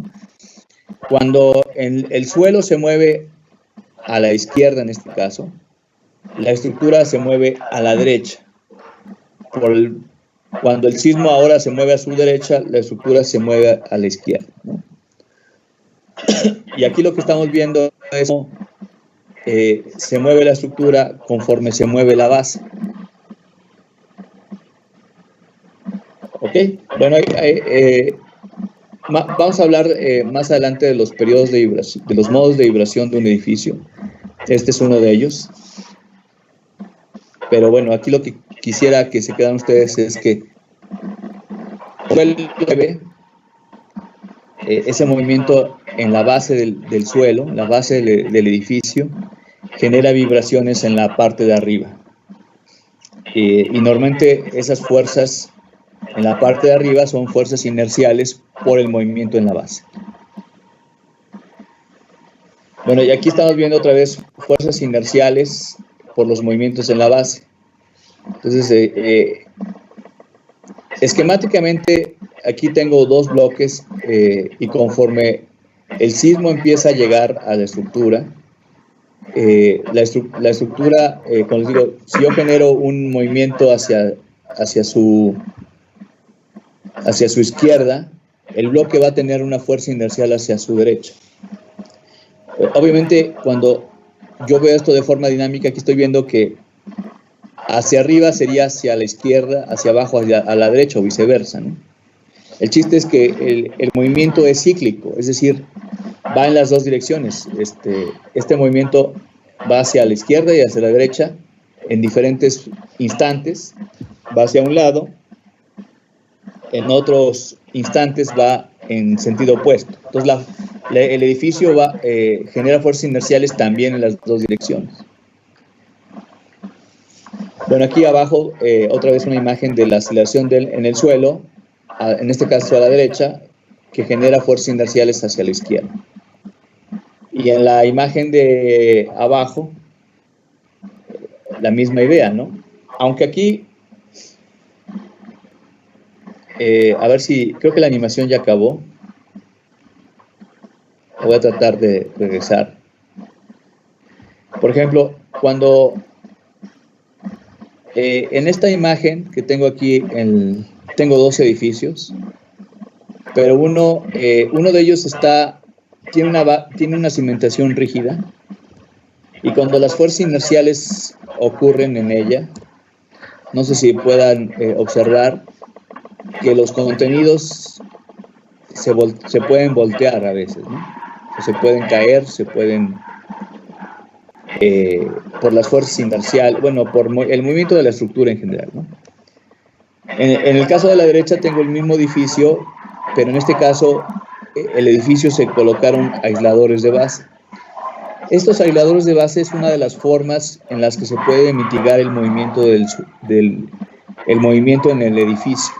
Cuando el suelo se mueve a la izquierda, en este caso, la estructura se mueve a la derecha. Cuando el sismo ahora se mueve a su derecha, la estructura se mueve a la izquierda, ¿no? Y aquí lo que estamos viendo es cómo se mueve la estructura conforme se mueve la base. ¿Ok? Bueno, vamos a hablar más adelante de los periodos de vibración, de los modos de vibración de un edificio. Este es uno de ellos. Pero bueno, aquí lo que quisiera que se quedan ustedes es que ese movimiento en la base del suelo, la base del edificio, genera vibraciones en la parte de arriba. Y normalmente esas fuerzas en la parte de arriba son fuerzas inerciales por el movimiento en la base. Bueno, y aquí estamos viendo otra vez fuerzas inerciales por los movimientos en la base. Entonces, esquemáticamente, aquí tengo dos bloques y conforme el sismo empieza a llegar a la estructura, la estructura, como les digo, si yo genero un movimiento hacia su izquierda, el bloque va a tener una fuerza inercial hacia su derecha. Obviamente, cuando yo veo esto de forma dinámica, aquí estoy viendo que hacia arriba sería hacia la izquierda, hacia abajo a la derecha o viceversa, ¿no? El chiste es que el movimiento es cíclico, es decir, va en las dos direcciones. Este movimiento va hacia la izquierda y hacia la derecha en diferentes instantes, va hacia un lado, en otros instantes va en sentido opuesto. Entonces el edificio genera fuerzas inerciales también en las dos direcciones. Bueno, aquí abajo otra vez una imagen de la aceleración en el suelo, en este caso a la derecha, que genera fuerzas inerciales hacia la izquierda. Y en la imagen de abajo, la misma idea, ¿no? Aunque aquí a ver si, creo que la animación ya acabó. Voy a tratar de regresar. Por ejemplo, cuando en esta imagen que tengo aquí, tengo dos edificios, pero uno de ellos tiene una cimentación rígida, y cuando las fuerzas inerciales ocurren en ella, no sé si puedan observar que los contenidos se pueden voltear a veces, ¿no? O se pueden caer, se pueden, por las fuerzas inerciales, bueno, por el movimiento de la estructura en general, ¿no? En el caso de la derecha tengo el mismo edificio, pero en este caso el edificio se colocaron aisladores de base. Estos aisladores de base es una de las formas en las que se puede mitigar el movimiento el movimiento en el edificio.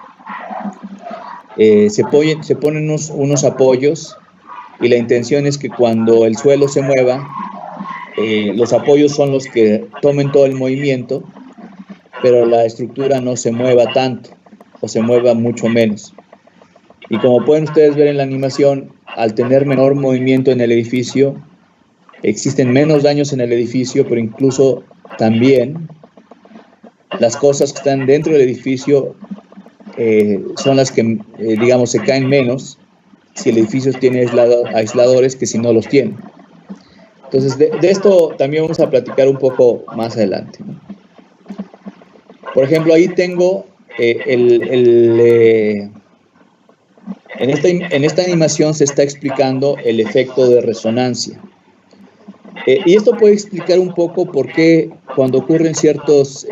Se ponen unos apoyos, y la intención es que cuando el suelo se mueva, los apoyos son los que tomen todo el movimiento, pero la estructura no se mueva tanto, o se mueva mucho menos. Y como pueden ustedes ver en la animación, al tener menor movimiento en el edificio, existen menos daños en el edificio, pero incluso también las cosas que están dentro del edificio son las que, digamos, se caen menos si el edificio tiene aisladores que si no los tiene. Entonces, de esto también vamos a platicar un poco más adelante, ¿no? Por ejemplo, ahí tengo en esta animación se está explicando el efecto de resonancia. Y esto puede explicar un poco por qué cuando ocurren ciertos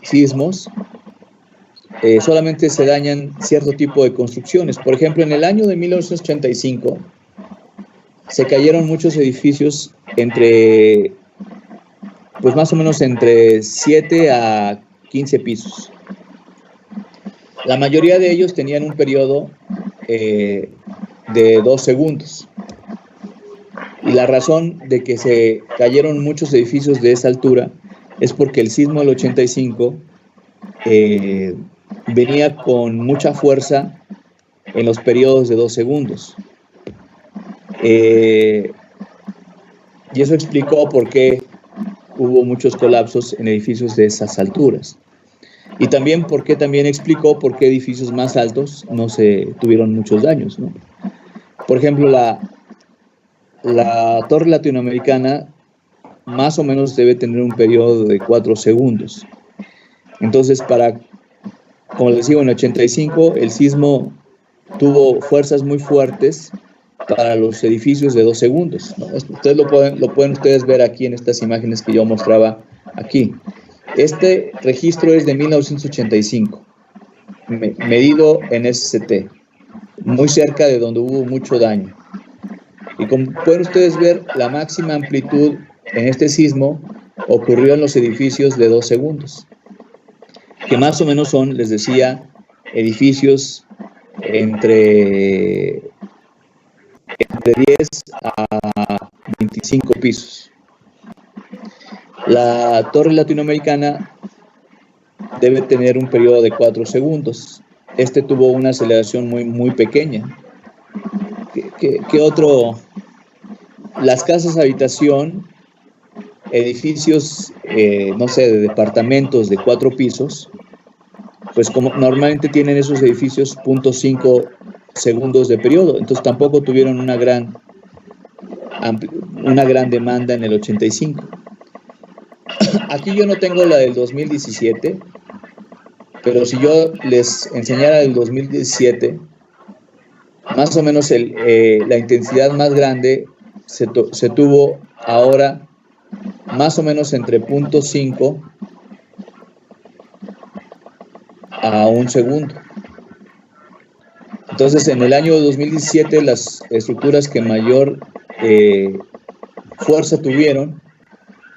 sismos, solamente se dañan cierto tipo de construcciones. Por ejemplo, en el año de 1985 se cayeron muchos edificios pues más o menos entre 7 a 15 pisos. La mayoría de ellos tenían un periodo de 2 segundos. Y la razón de que se cayeron muchos edificios de esa altura es porque el sismo del 85 venía con mucha fuerza en los periodos de 2 segundos. Y eso explicó por qué hubo muchos colapsos en edificios de esas alturas. Y también explicó por qué edificios más altos no se tuvieron muchos daños, ¿no? Por ejemplo, la torre latinoamericana más o menos debe tener un periodo de 4 segundos. Entonces, como les digo, en el 85 el sismo tuvo fuerzas muy fuertes para los edificios de 2 segundos, ¿no? Ustedes lo pueden ustedes ver aquí en estas imágenes que yo mostraba aquí. Este registro es de 1985, medido en SCT, muy cerca de donde hubo mucho daño. Y como pueden ustedes ver, la máxima amplitud en este sismo ocurrió en los edificios de 2 segundos, que más o menos son, les decía, edificios entre 10 a 25 pisos. La torre latinoamericana debe tener un periodo de 4 segundos. Este tuvo una aceleración muy, muy pequeña. ¿Qué otro? Las casas habitación, edificios, no sé, de departamentos de 4 pisos, pues como normalmente tienen esos edificios 0.5 segundos de periodo, entonces tampoco tuvieron una gran demanda en el 85. Aquí yo no tengo la del 2017, pero si yo les enseñara el 2017, más o menos la intensidad más grande se tuvo ahora más o menos entre 0.5 a 1 segundo. Entonces, en el año 2017, las estructuras que mayor fuerza tuvieron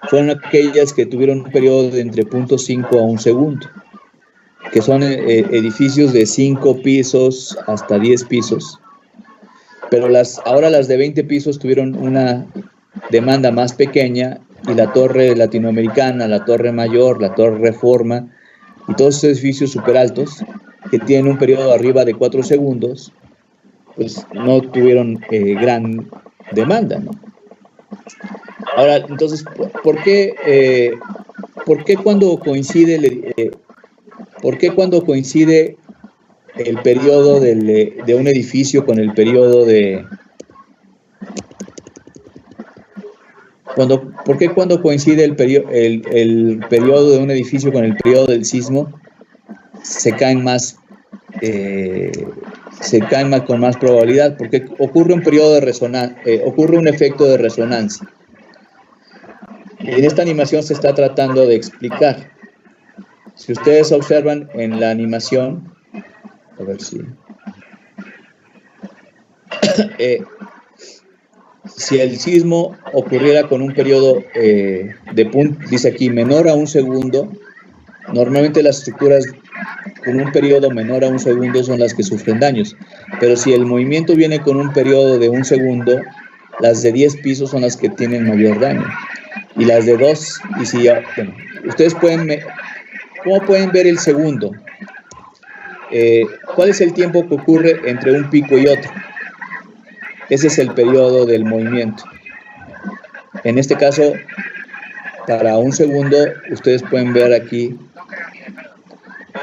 fueron aquellas que tuvieron un periodo de entre 0.5 a 1 segundo, que son edificios de 5 pisos hasta 10 pisos. Pero ahora las de 20 pisos tuvieron una demanda más pequeña, y la torre latinoamericana, la torre mayor, la torre Reforma y todos esos edificios súper altos que tienen un periodo arriba de 4 segundos, pues no tuvieron gran demanda, ¿no? Ahora, entonces, ¿por qué cuando coincide el periodo de un edificio con el periodo de... ¿Por qué cuando coincide el periodo de un edificio con el periodo del sismo se caen más con más probabilidad? Porque ocurre un periodo de resonancia, ocurre un efecto de resonancia. Y en esta animación se está tratando de explicar. Si ustedes observan en la animación, a ver si... si el sismo ocurriera con un periodo dice aquí, menor a un segundo, normalmente las estructuras con un periodo menor a un segundo son las que sufren daños. Pero si el movimiento viene con un periodo de un segundo, las de 10 pisos son las que tienen mayor daño. Y las de 2, y si ya, bueno, ustedes ¿cómo pueden ver el segundo? ¿Cuál es el tiempo que ocurre entre un pico y otro? Ese es el periodo del movimiento. En este caso, para un segundo, ustedes pueden ver aquí,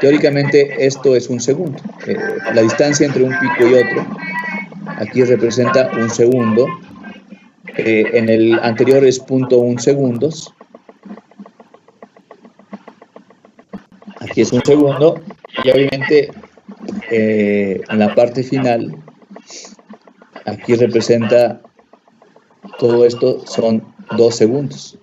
teóricamente esto es un segundo. La distancia entre un pico y otro, aquí representa un segundo. En el anterior es 0.1 segundos. Aquí es un segundo. Y obviamente, en la parte final, aquí representa todo esto son 2 segundos.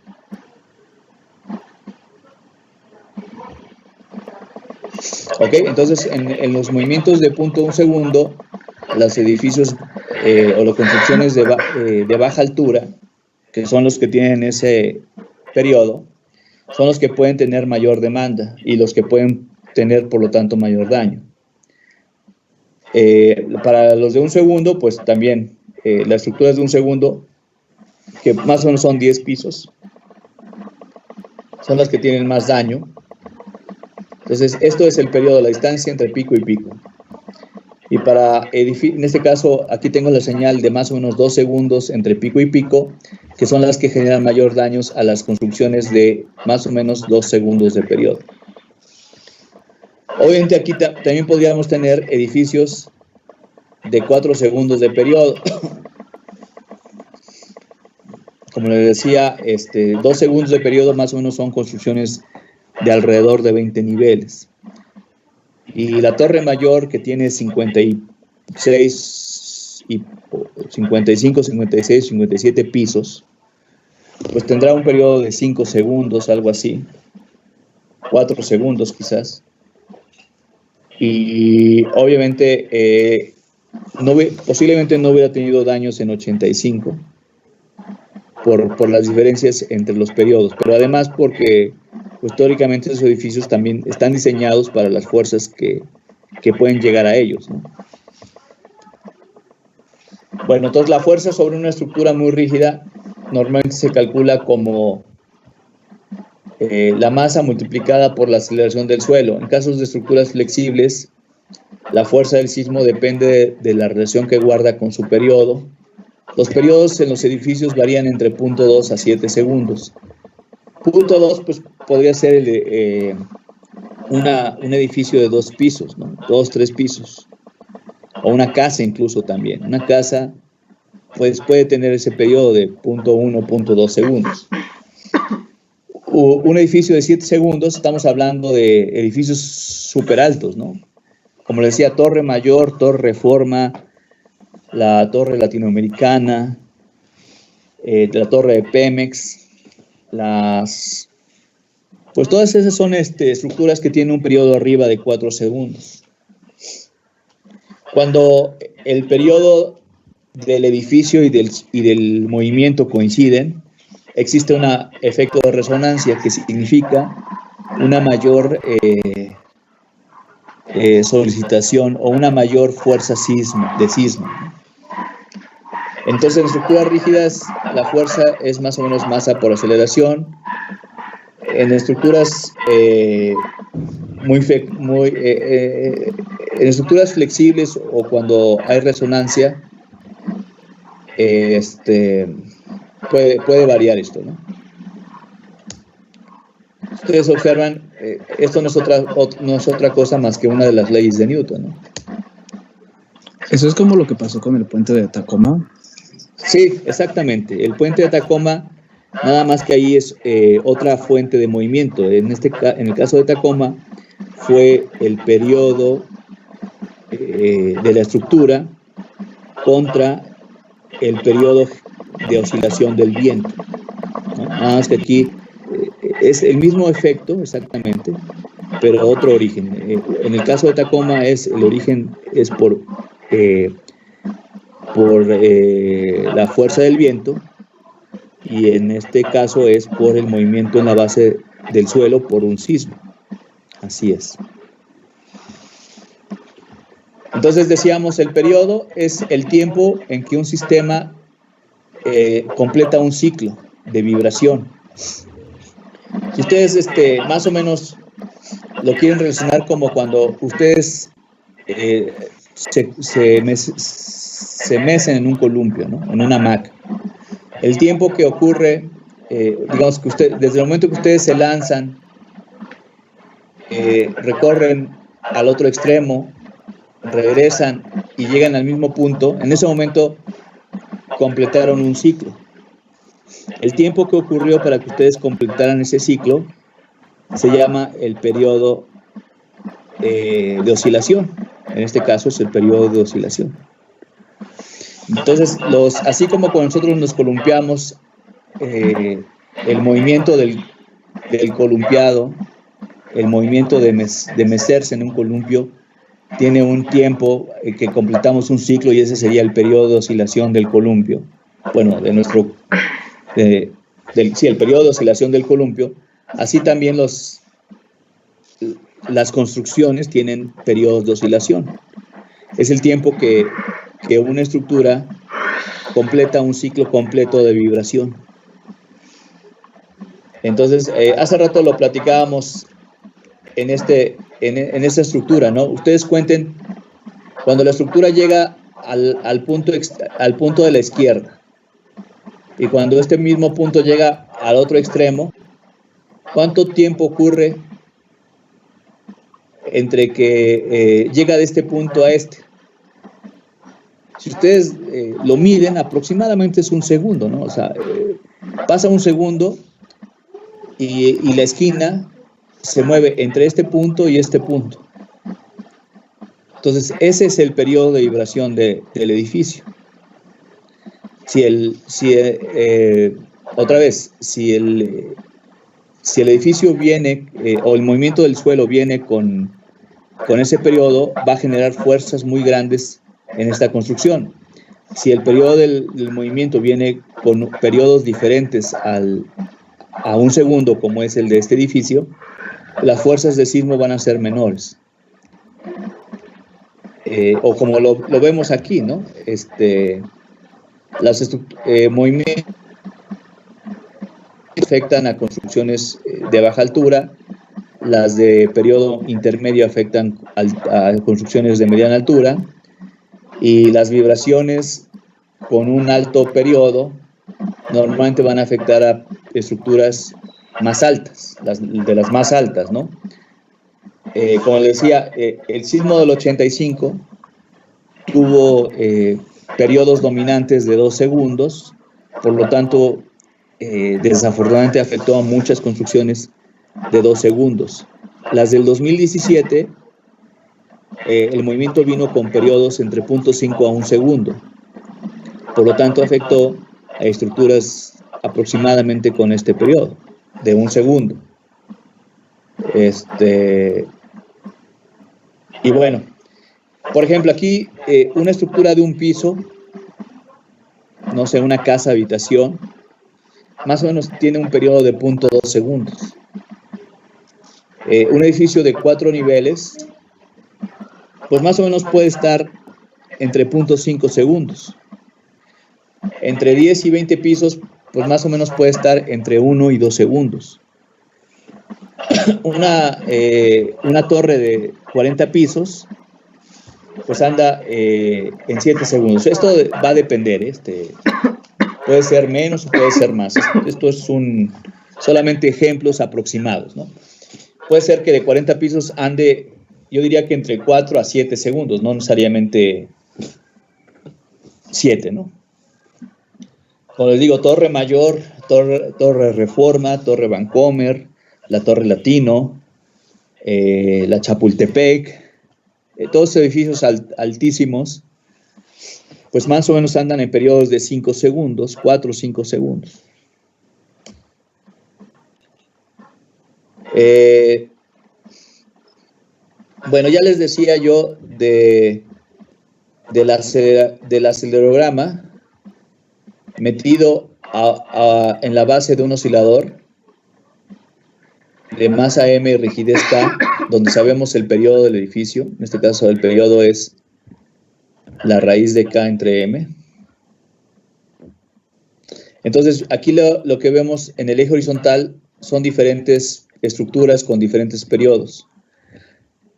Ok, entonces en los movimientos de 0.1 segundo, los edificios o las construcciones de baja altura, que son los que tienen ese periodo, son los que pueden tener mayor demanda y los que pueden tener, por lo tanto, mayor daño. Para los de un segundo, pues también las estructuras de un segundo, que más o menos son 10 pisos, son las que tienen más daño. Entonces, esto es el periodo, la distancia entre pico y pico. Y en este caso, aquí tengo la señal de más o menos 2 segundos entre pico y pico, que son las que generan mayor daños a las construcciones de más o menos 2 segundos de periodo. Obviamente aquí también podríamos tener edificios de 4 segundos de periodo. Como les decía, 2 segundos de periodo más o menos son construcciones de alrededor de 20 niveles. Y la torre mayor, que tiene 56, 55, 56, 57 pisos, pues tendrá un periodo de 5 segundos, algo así, 4 segundos quizás. Y obviamente posiblemente no hubiera tenido daños en 85 por las diferencias entre los periodos, pero además porque pues teóricamente esos edificios también están diseñados para las fuerzas que pueden llegar a ellos, ¿no? Bueno, entonces la fuerza sobre una estructura muy rígida normalmente se calcula como la masa multiplicada por la aceleración del suelo. En casos de estructuras flexibles, la fuerza del sismo depende de la relación que guarda con su periodo. Los periodos en los edificios varían entre 0.2 a 7 segundos. 0.2 pues podría ser un edificio de 2 pisos, ¿no? 2, 3 pisos. O una casa incluso también. Una casa pues puede tener ese periodo de 0.1, 0.2 segundos. Un edificio de 7 segundos, estamos hablando de edificios súper altos, ¿no? Como les decía, Torre Mayor, Torre Reforma, la Torre Latinoamericana, la Torre de Pemex, pues todas esas son estructuras que tienen un periodo arriba de 4 segundos. Cuando el periodo del edificio y del movimiento coinciden, existe un efecto de resonancia que significa una mayor solicitación o una mayor fuerza de sismo. Entonces, en estructuras rígidas, la fuerza es más o menos masa por aceleración. En estructuras en estructuras flexibles o cuando hay resonancia, puede variar esto, ¿no? Ustedes observan, esto no es otra cosa más que una de las leyes de Newton, ¿no? Eso es como lo que pasó con el puente de Tacoma. Sí, exactamente. El puente de Tacoma, nada más que ahí es otra fuente de movimiento. En el caso de Tacoma, fue el periodo de la estructura contra el periodo de oscilación del viento, ¿no? Nada más que aquí es el mismo efecto, exactamente, pero otro origen. En el caso de Tacoma, el origen es por la fuerza del viento, y en este caso es por el movimiento en la base del suelo por un sismo. Así es. Entonces decíamos, el periodo es el tiempo en que un sistema completa un ciclo de vibración. Si ustedes más o menos lo quieren relacionar como cuando ustedes se mecen en un columpio, ¿no? En una hamaca. El tiempo que ocurre, digamos que desde el momento que ustedes se lanzan, recorren al otro extremo, regresan y llegan al mismo punto, en ese momento completaron un ciclo. El tiempo que ocurrió para que ustedes completaran ese ciclo se llama el periodo de oscilación. En este caso es el periodo de oscilación. Entonces, así como cuando nosotros nos columpiamos, el movimiento del columpiado, el movimiento de mecerse en un columpio, tiene un tiempo que completamos un ciclo, y ese sería el periodo de oscilación del columpio. Bueno, el periodo de oscilación del columpio. Así también las construcciones tienen periodos de oscilación. Es el tiempo que una estructura completa un ciclo completo de vibración. Entonces, hace rato lo platicábamos en esta estructura, ¿no? Ustedes cuenten, cuando la estructura llega al punto de la izquierda, y cuando este mismo punto llega al otro extremo, ¿cuánto tiempo ocurre entre que llega de este punto a este? Si ustedes lo miden, aproximadamente es un segundo, ¿no? O sea, pasa un segundo y la esquina se mueve entre este punto y este punto. Entonces, ese es el periodo de vibración del edificio. Si el edificio viene, o el movimiento del suelo viene con ese periodo, va a generar fuerzas muy grandes en esta construcción. Si el periodo del movimiento viene con periodos diferentes a un segundo, como es el de este edificio, las fuerzas de sismo van a ser menores. O como lo vemos aquí, ¿no? Los movimientos afectan a construcciones de baja altura, las de periodo intermedio afectan a construcciones de mediana altura, y las vibraciones con un alto periodo normalmente van a afectar a estructuras más altas, de las más altas, ¿no? Como les decía, el sismo del 85 tuvo periodos dominantes de 2 segundos, por lo tanto, desafortunadamente afectó a muchas construcciones de 2 segundos. Las del 2017, el movimiento vino con periodos entre 0.5 a 1 segundo, por lo tanto afectó a estructuras aproximadamente con este periodo de 1 segundo. Y bueno, por ejemplo, aquí una estructura de un piso, no sé, una casa habitación, más o menos tiene un periodo de 0.2 segundos. Un edificio de 4 niveles, pues más o menos puede estar entre 0.5 segundos. Entre 10 y 20 pisos, pues más o menos puede estar entre 1 y 2 segundos. Una torre de 40 pisos pues anda en 7 segundos. Esto va a depender, puede ser menos o puede ser más. Esto es solamente ejemplos aproximados, ¿no? Puede ser que de 40 pisos ande, yo diría que entre 4 a 7 segundos, no necesariamente 7, ¿no? Como les digo, Torre Mayor, Torre Reforma, Torre Vancomer, la Torre Latino, la Chapultepec, todos edificios altísimos, pues más o menos andan en periodos de 5 segundos, 4 o 5 segundos. Bueno, ya les decía yo del acelerograma metido en la base de un oscilador de masa M y rigidez K, donde sabemos el periodo del edificio. En este caso el periodo es la raíz de K entre M. Entonces aquí lo que vemos en el eje horizontal son diferentes estructuras con diferentes periodos.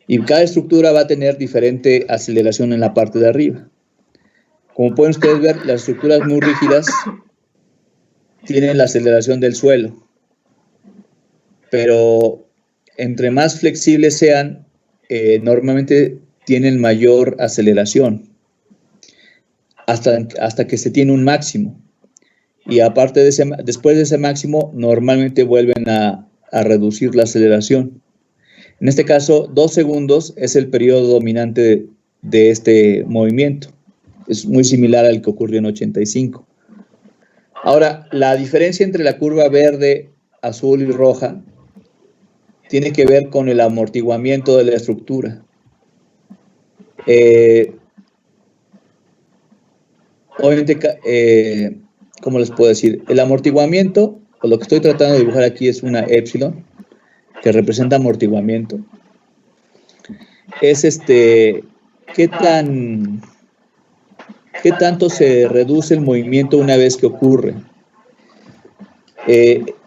Y cada estructura va a tener diferente aceleración en la parte de arriba. Como pueden ustedes ver, las estructuras muy rígidas tienen la aceleración del suelo. Pero entre más flexibles sean, normalmente tienen mayor aceleración. Hasta que se tiene un máximo. Y aparte después de ese máximo, normalmente vuelven a reducir la aceleración. En este caso, 2 segundos es el periodo dominante de este movimiento. Es muy similar al que ocurrió en 85. Ahora, la diferencia entre la curva verde, azul y roja tiene que ver con el amortiguamiento de la estructura. Obviamente, ¿cómo les puedo decir? El amortiguamiento, o lo que estoy tratando de dibujar aquí es una épsilon, que representa amortiguamiento. Es ¿qué tanto se reduce el movimiento una vez que ocurre?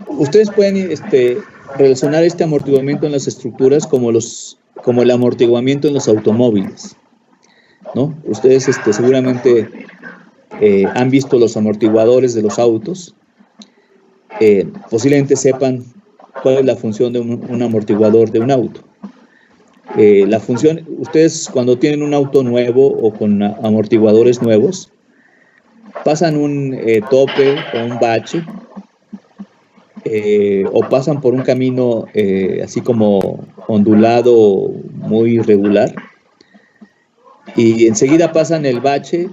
Ustedes pueden relacionar este amortiguamiento en las estructuras como el amortiguamiento en los automóviles, ¿no? Ustedes seguramente han visto los amortiguadores de los autos. Posiblemente sepan cuál es la función de un amortiguador de un auto. La función, ustedes cuando tienen un auto nuevo o con amortiguadores nuevos, pasan un tope o un bache, o pasan por un camino así como ondulado, muy irregular, y enseguida pasan el bache.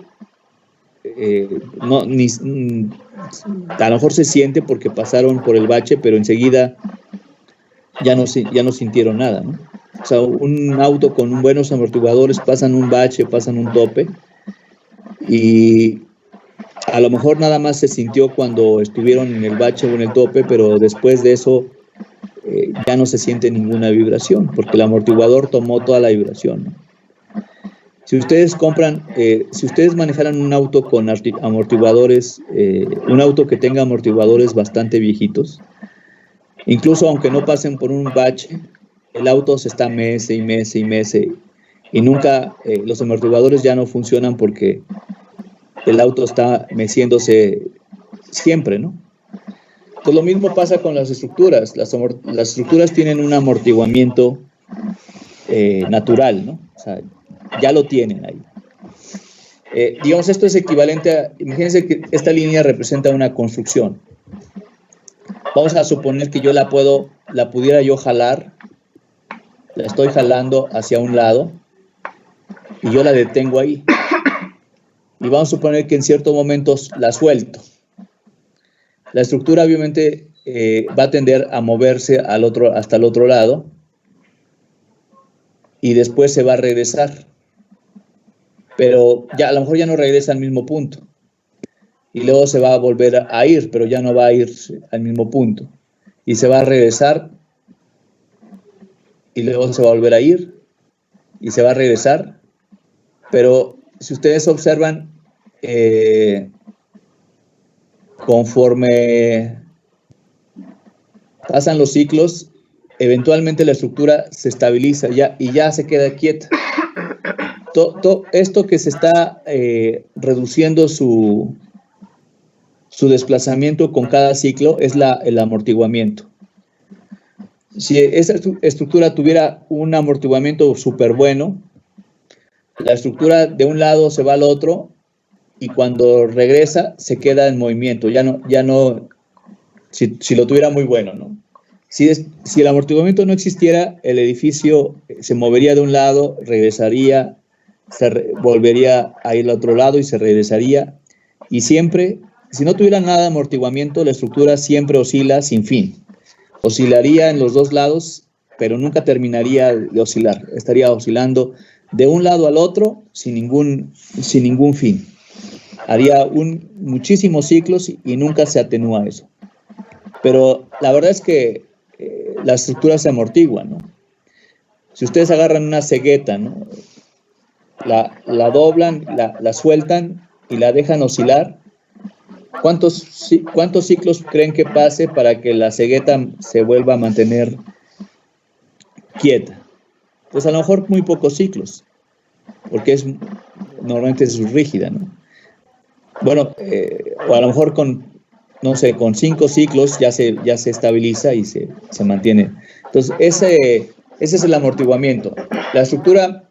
A lo mejor se siente porque pasaron por el bache, pero enseguida ya no sintieron nada, ¿no? O sea, un auto con buenos amortiguadores pasan un bache, pasan un tope, y a lo mejor nada más se sintió cuando estuvieron en el bache o en el tope, pero después de eso ya no se siente ninguna vibración, porque el amortiguador tomó toda la vibración, ¿no? Si ustedes si ustedes manejaran un auto con amortiguadores, un auto que tenga amortiguadores bastante viejitos, incluso aunque no pasen por un bache, el auto se está mece y mece y mece, y nunca los amortiguadores ya no funcionan porque el auto está meciéndose siempre, ¿no? Pues lo mismo pasa con las estructuras. Las estructuras tienen un amortiguamiento natural, ¿no? O sea, ya lo tienen ahí. Digamos, esto es equivalente a, imagínense que esta línea representa una construcción. Vamos a suponer que yo la pudiera yo jalar, la estoy jalando hacia un lado y yo la detengo ahí. Y vamos a suponer que en ciertos momentos la suelto. La estructura obviamente va a tender a moverse hasta el otro lado y después se va a regresar. Pero ya a lo mejor ya no regresa al mismo punto. Y luego se va a volver a ir, pero ya no va a ir al mismo punto. Y se va a regresar y luego se va a volver a ir y se va a regresar. Pero si ustedes observan, conforme pasan los ciclos, eventualmente la estructura se estabiliza y ya se queda quieta. esto que se está reduciendo su desplazamiento con cada ciclo es el amortiguamiento. Si esa estructura tuviera un amortiguamiento súper bueno, la estructura de un lado se va al otro y cuando regresa se queda en movimiento, ya no si lo tuviera muy bueno, ¿no? Si el amortiguamiento no existiera, el edificio se movería de un lado, regresaría, volvería a ir al otro lado y se regresaría. Y siempre, si no tuviera nada de amortiguamiento, la estructura siempre oscila sin fin. Oscilaría en los dos lados, pero nunca terminaría de oscilar. Estaría oscilando de un lado al otro sin ningún fin. Haría muchísimos ciclos y nunca se atenúa eso. Pero la verdad es que la estructura se amortigua, ¿no? Si ustedes agarran una cegueta, ¿no? La doblan, la sueltan y la dejan oscilar, ¿cuántos ciclos creen que pase para que la cegueta se vuelva a mantener quieta? Pues a lo mejor muy pocos ciclos, porque normalmente es rígida, ¿no? Bueno, o a lo mejor con 5 ciclos ya se estabiliza y se mantiene. Entonces, ese es el amortiguamiento. La estructura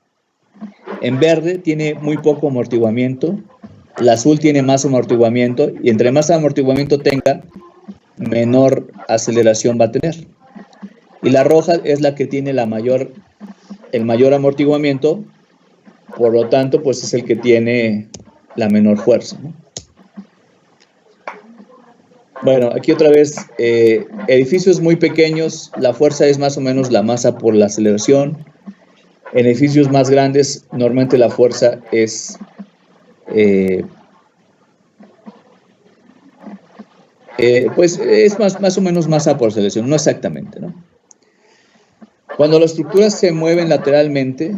en verde tiene muy poco amortiguamiento, la azul tiene más amortiguamiento, y entre más amortiguamiento tenga, menor aceleración va a tener. Y la roja es la que tiene el mayor amortiguamiento, por lo tanto, pues es el que tiene la menor fuerza, ¿no? Bueno, aquí otra vez, edificios muy pequeños, la fuerza es más o menos la masa por la aceleración. En edificios más grandes, normalmente la fuerza es pues es más o menos masa por aceleración, no exactamente, ¿no? Cuando las estructuras se mueven lateralmente,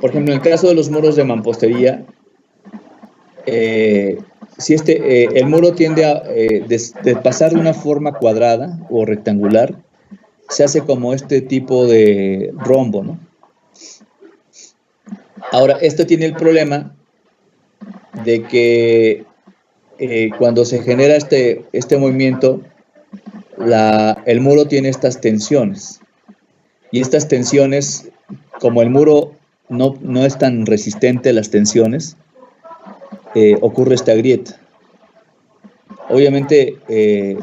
por ejemplo, en el caso de los muros de mampostería, si el muro tiende a de pasar de una forma cuadrada o rectangular, se hace como este tipo de rombo, ¿no? Ahora, esto tiene el problema de que cuando se genera este movimiento, el muro tiene estas tensiones. Y estas tensiones, como el muro no es tan resistente a las tensiones, ocurre esta grieta. Obviamente,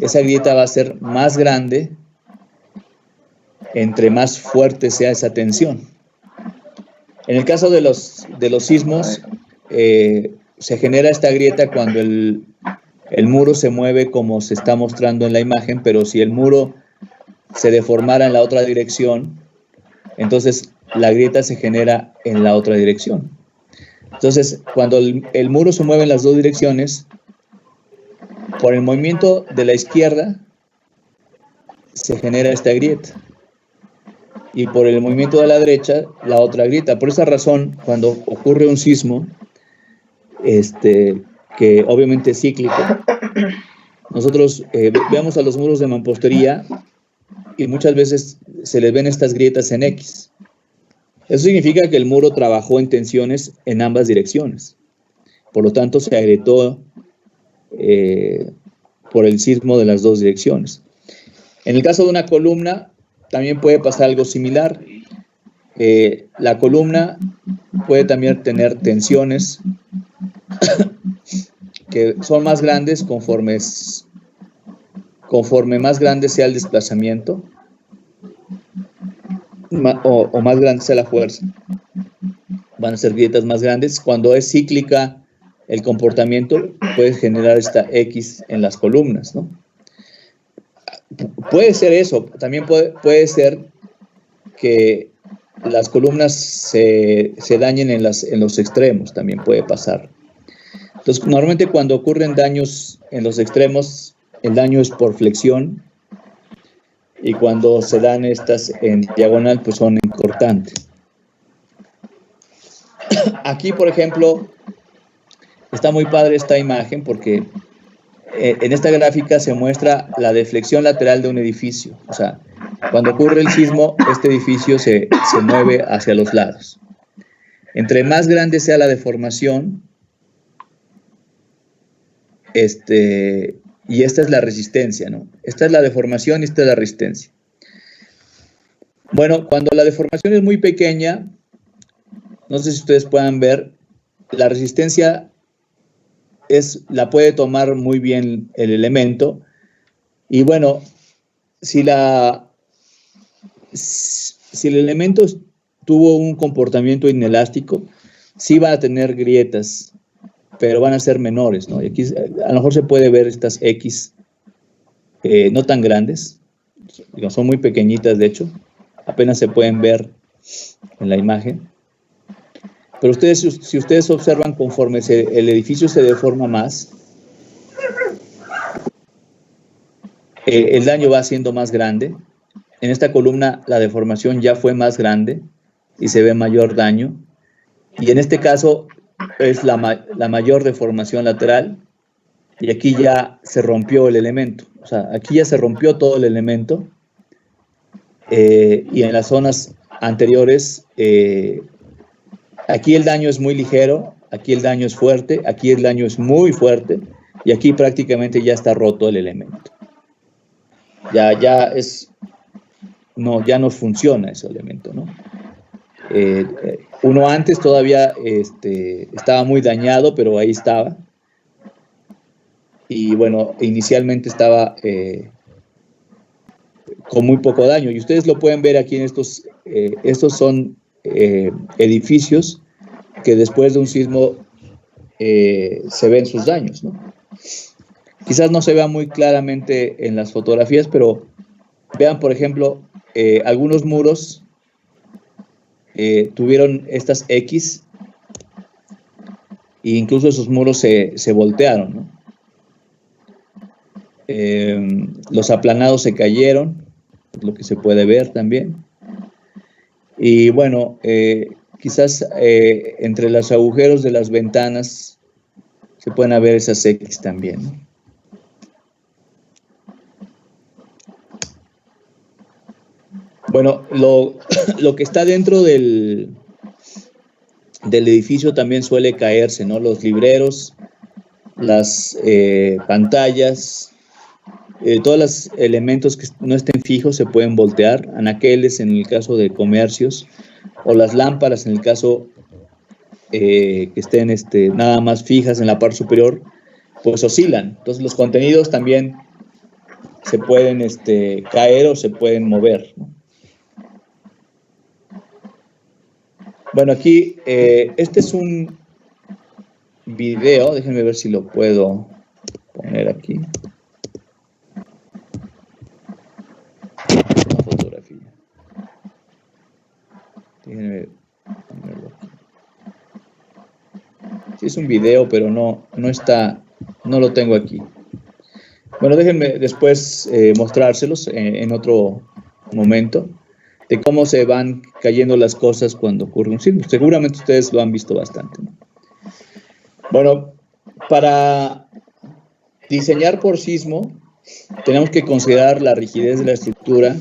esa grieta va a ser más grande entre más fuerte sea esa tensión. En el caso de los sismos, se genera esta grieta cuando el muro se mueve como se está mostrando en la imagen, pero si el muro se deformara en la otra dirección, entonces la grieta se genera en la otra dirección. Entonces, cuando el muro se mueve en las dos direcciones, por el movimiento de la izquierda se genera esta grieta, y por el movimiento de la derecha, la otra grieta. Por esa razón, cuando ocurre un sismo, que obviamente es cíclico, nosotros veamos a los muros de mampostería y muchas veces se les ven estas grietas en X. Eso significa que el muro trabajó en tensiones en ambas direcciones. Por lo tanto, se agrietó por el sismo de las dos direcciones. En el caso de una columna, también puede pasar algo similar. La columna puede también tener tensiones que son más grandes conforme más grande sea el desplazamiento o más grande sea la fuerza. Van a ser grietas más grandes. Cuando es cíclica el comportamiento, puede generar esta X en las columnas, ¿no? Puede ser eso. También puede ser que las columnas se dañen en los extremos, también puede pasar. Entonces, normalmente cuando ocurren daños en los extremos, el daño es por flexión, y cuando se dan estas en diagonal, pues son en cortante. Aquí, por ejemplo, está muy padre esta imagen porque en esta gráfica se muestra la deflexión lateral de un edificio. O sea, cuando ocurre el sismo, este edificio se mueve hacia los lados. Entre más grande sea la deformación, y esta es la resistencia, ¿no? Esta es la deformación y esta es la resistencia. Bueno, cuando la deformación es muy pequeña, no sé si ustedes puedan ver, la resistencia la puede tomar muy bien el elemento. Y bueno, si el elemento tuvo un comportamiento inelástico, sí va a tener grietas, pero van a ser menores, ¿no? Y aquí a lo mejor se puede ver estas X no tan grandes, son muy pequeñitas de hecho, apenas se pueden ver en la imagen. Pero si ustedes observan, conforme el edificio se deforma más, el daño va siendo más grande. En esta columna la deformación ya fue más grande y se ve mayor daño. Y en este caso es la mayor deformación lateral, y aquí ya se rompió el elemento. O sea, aquí ya se rompió todo el elemento, y en las zonas anteriores, aquí el daño es muy ligero, aquí el daño es fuerte, aquí el daño es muy fuerte, y aquí prácticamente ya está roto el elemento. Ya no funciona ese elemento, ¿no? Uno antes todavía estaba muy dañado, pero ahí estaba. Y bueno, inicialmente estaba con muy poco daño. Y ustedes lo pueden ver aquí en estos son edificios que después de un sismo se ven sus daños, ¿no? Quizás no se vea muy claramente en las fotografías, pero vean, por ejemplo, algunos muros tuvieron estas X, e incluso esos muros se voltearon, ¿no? Los aplanados se cayeron, lo que se puede ver también. Y bueno, quizás entre los agujeros de las ventanas se pueden ver esas X también, ¿no? Bueno, lo que está dentro del edificio también suele caerse, ¿no? Los libreros, las pantallas, todos los elementos que no estén fijos se pueden voltear, anaqueles en el caso de comercios, o las lámparas en el caso que estén nada más fijas en la parte superior, pues oscilan. Entonces los contenidos también se pueden caer o se pueden mover, ¿no? Bueno, aquí, este es un video, déjenme ver si lo puedo poner aquí. Una fotografía. Déjenme ponerlo aquí. Sí, es un video, pero no lo tengo aquí. Bueno, déjenme después mostrárselos en otro momento, de cómo se van cayendo las cosas cuando ocurre un sismo. Seguramente ustedes lo han visto bastante, ¿no? Bueno, para diseñar por sismo, tenemos que considerar la rigidez de la estructura,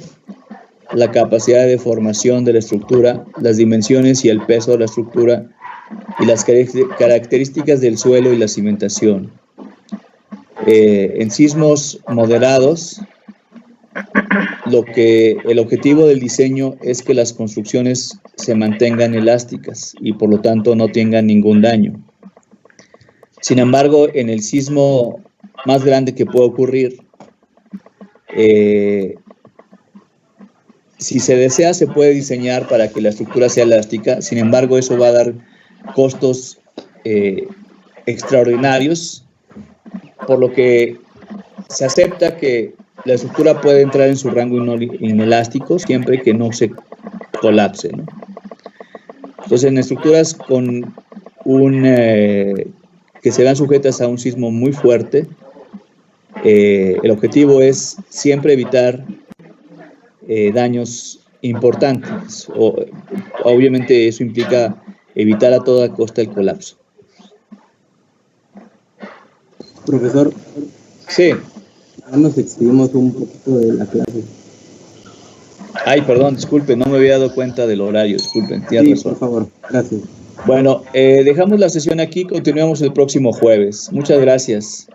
la capacidad de deformación de la estructura, las dimensiones y el peso de la estructura, y las características del suelo y la cimentación. En sismos moderados, el objetivo del diseño es que las construcciones se mantengan elásticas y por lo tanto no tengan ningún daño. Sin embargo, en el sismo más grande que puede ocurrir, si se desea, se puede diseñar para que la estructura sea elástica. Sin embargo, eso va a dar costos extraordinarios, por lo que se acepta que la estructura puede entrar en su rango inelástico siempre que no se colapse, ¿no? Entonces, en estructuras con que se vean sujetas a un sismo muy fuerte, el objetivo es siempre evitar daños importantes. Obviamente eso implica evitar a toda costa el colapso. Profesor. Sí. Nos excedimos un poquito de la clase. Ay, perdón, disculpe, no me había dado cuenta del horario, disculpen, tienes razón. Por favor, gracias. Bueno, dejamos la sesión aquí, continuamos el próximo jueves. Muchas gracias.